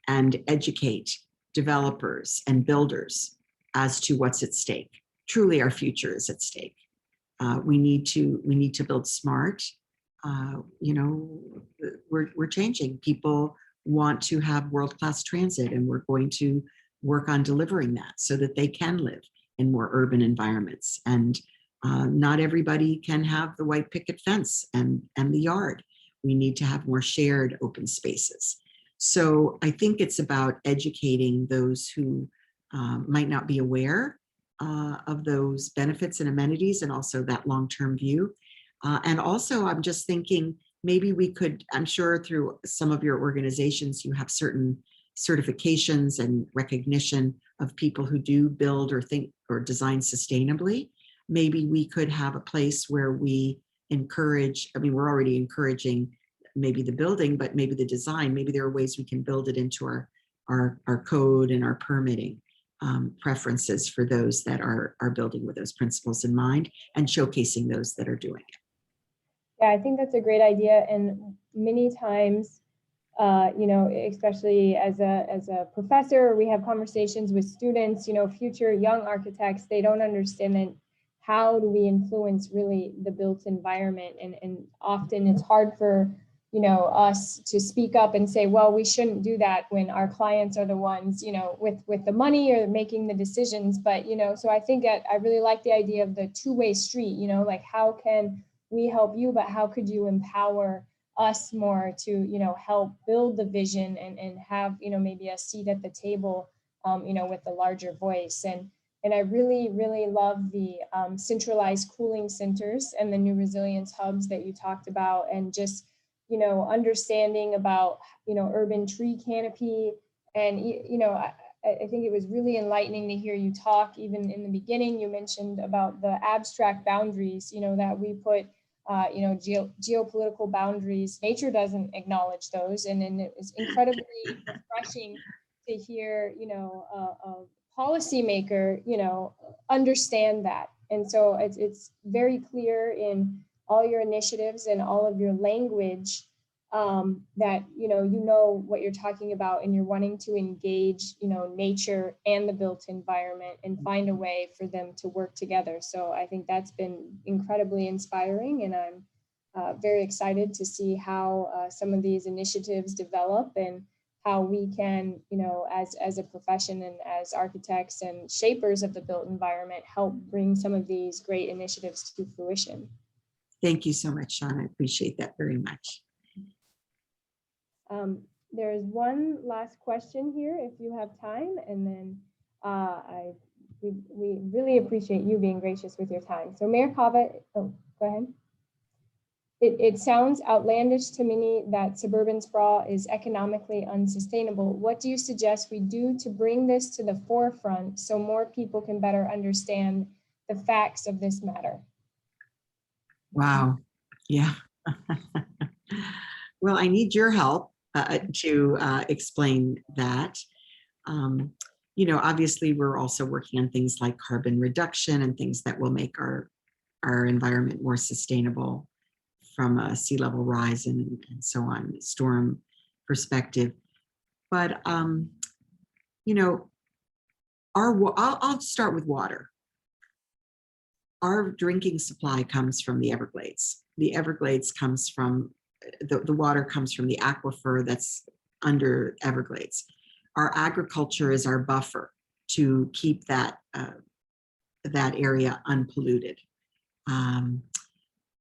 and educate developers and builders as to what's at stake. Truly, our future is at stake. We need to build smart. You know, we're changing. People want to have world-class transit, and we're going to work on delivering that so that they can live in more urban environments. And not everybody can have the white picket fence and the yard. We need to have more shared open spaces. So I think it's about educating those who might not be aware of those benefits and amenities, and also that long-term view. And also, I'm just thinking maybe we could, I'm sure through some of your organizations, you have certain certifications and recognition of people who do build or think or design sustainably. Maybe we could have a place where we encourage, I mean, we're already encouraging maybe the building, but maybe the design, maybe there are ways we can build it into our code and our permitting preferences for those that are building with those principles in mind, and showcasing those that are doing it. Yeah, I think that's a great idea. And many times, you know, especially as a professor, we have conversations with students, you know, future young architects, they don't understand that how do we influence really the built environment. And often it's hard for, you know, us to speak up and say, well, we shouldn't do that when our clients are the ones, you know, with the money or making the decisions. But, you know, so I think that I really like the idea of the two-way street, you know, like how can we help you, but how could you empower us more to, you know, help build the vision and have, you know, maybe a seat at the table, you know, with the larger voice. And I really, really love the centralized cooling centers and the new resilience hubs that you talked about, and just, you know, understanding about, you know, urban tree canopy. And, you know, I think it was really enlightening to hear you talk. Even in the beginning, you mentioned about the abstract boundaries, you know, that we put, you know, geopolitical boundaries. Nature doesn't acknowledge those. And it was incredibly refreshing to hear, you know, a policymaker, you know, understand that. And so it's very clear in all your initiatives and all of your language that, you know what you're talking about, and you're wanting to engage, you know, nature and the built environment and find a way for them to work together. So I think that's been incredibly inspiring, and I'm very excited to see how some of these initiatives develop, and how we can, you know, as a profession and as architects and shapers of the built environment, help bring some of these great initiatives to fruition. Thank you so much, Sean. I appreciate that very much. There is one last question here, if you have time, and then we really appreciate you being gracious with your time. So Mayor Cava, oh, go ahead. It sounds outlandish to many that suburban sprawl is economically unsustainable. What do you suggest we do to bring this to the forefront so more people can better understand the facts of this matter? Wow. Yeah. Well, I need your help to explain that. You know, obviously, we're also working on things like carbon reduction and things that will make our environment more sustainable from a sea level rise and so on, storm perspective. But, you know, I'll start with water. Our drinking supply comes from the Everglades. The Everglades comes from, the water comes from the aquifer that's under Everglades. Our agriculture is our buffer to keep that, that area unpolluted.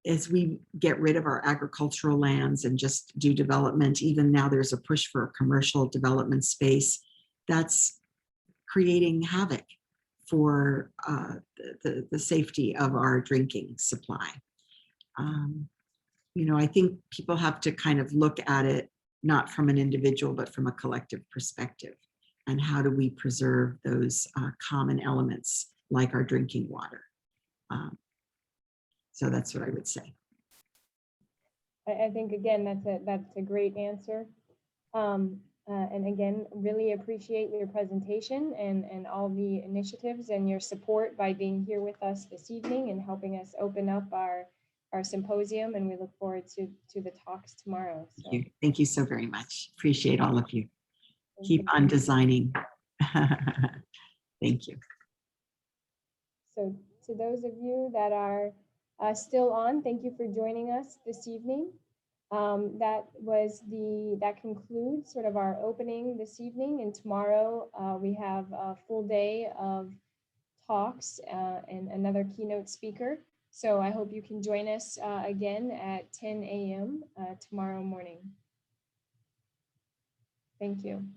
As we get rid of our agricultural lands and just do development, even now there's a push for a commercial development space that's creating havoc for the safety of our drinking supply. You know, I think people have to kind of look at it not from an individual, but from a collective perspective. And how do we preserve those common elements like our drinking water? So that's what I would say. I think, again, that's a great answer. And again, really appreciate your presentation and all the initiatives and your support by being here with us this evening and helping us open up our symposium. And we look forward to the talks tomorrow. So Thank you so very much. Appreciate all of you. Keep you. on designing. Thank you. So to those of you that are still on, thank you for joining us this evening. That concludes sort of our opening this evening, and tomorrow we have a full day of talks and another keynote speaker. So I hope you can join us again at 10 a.m. Tomorrow morning. Thank you.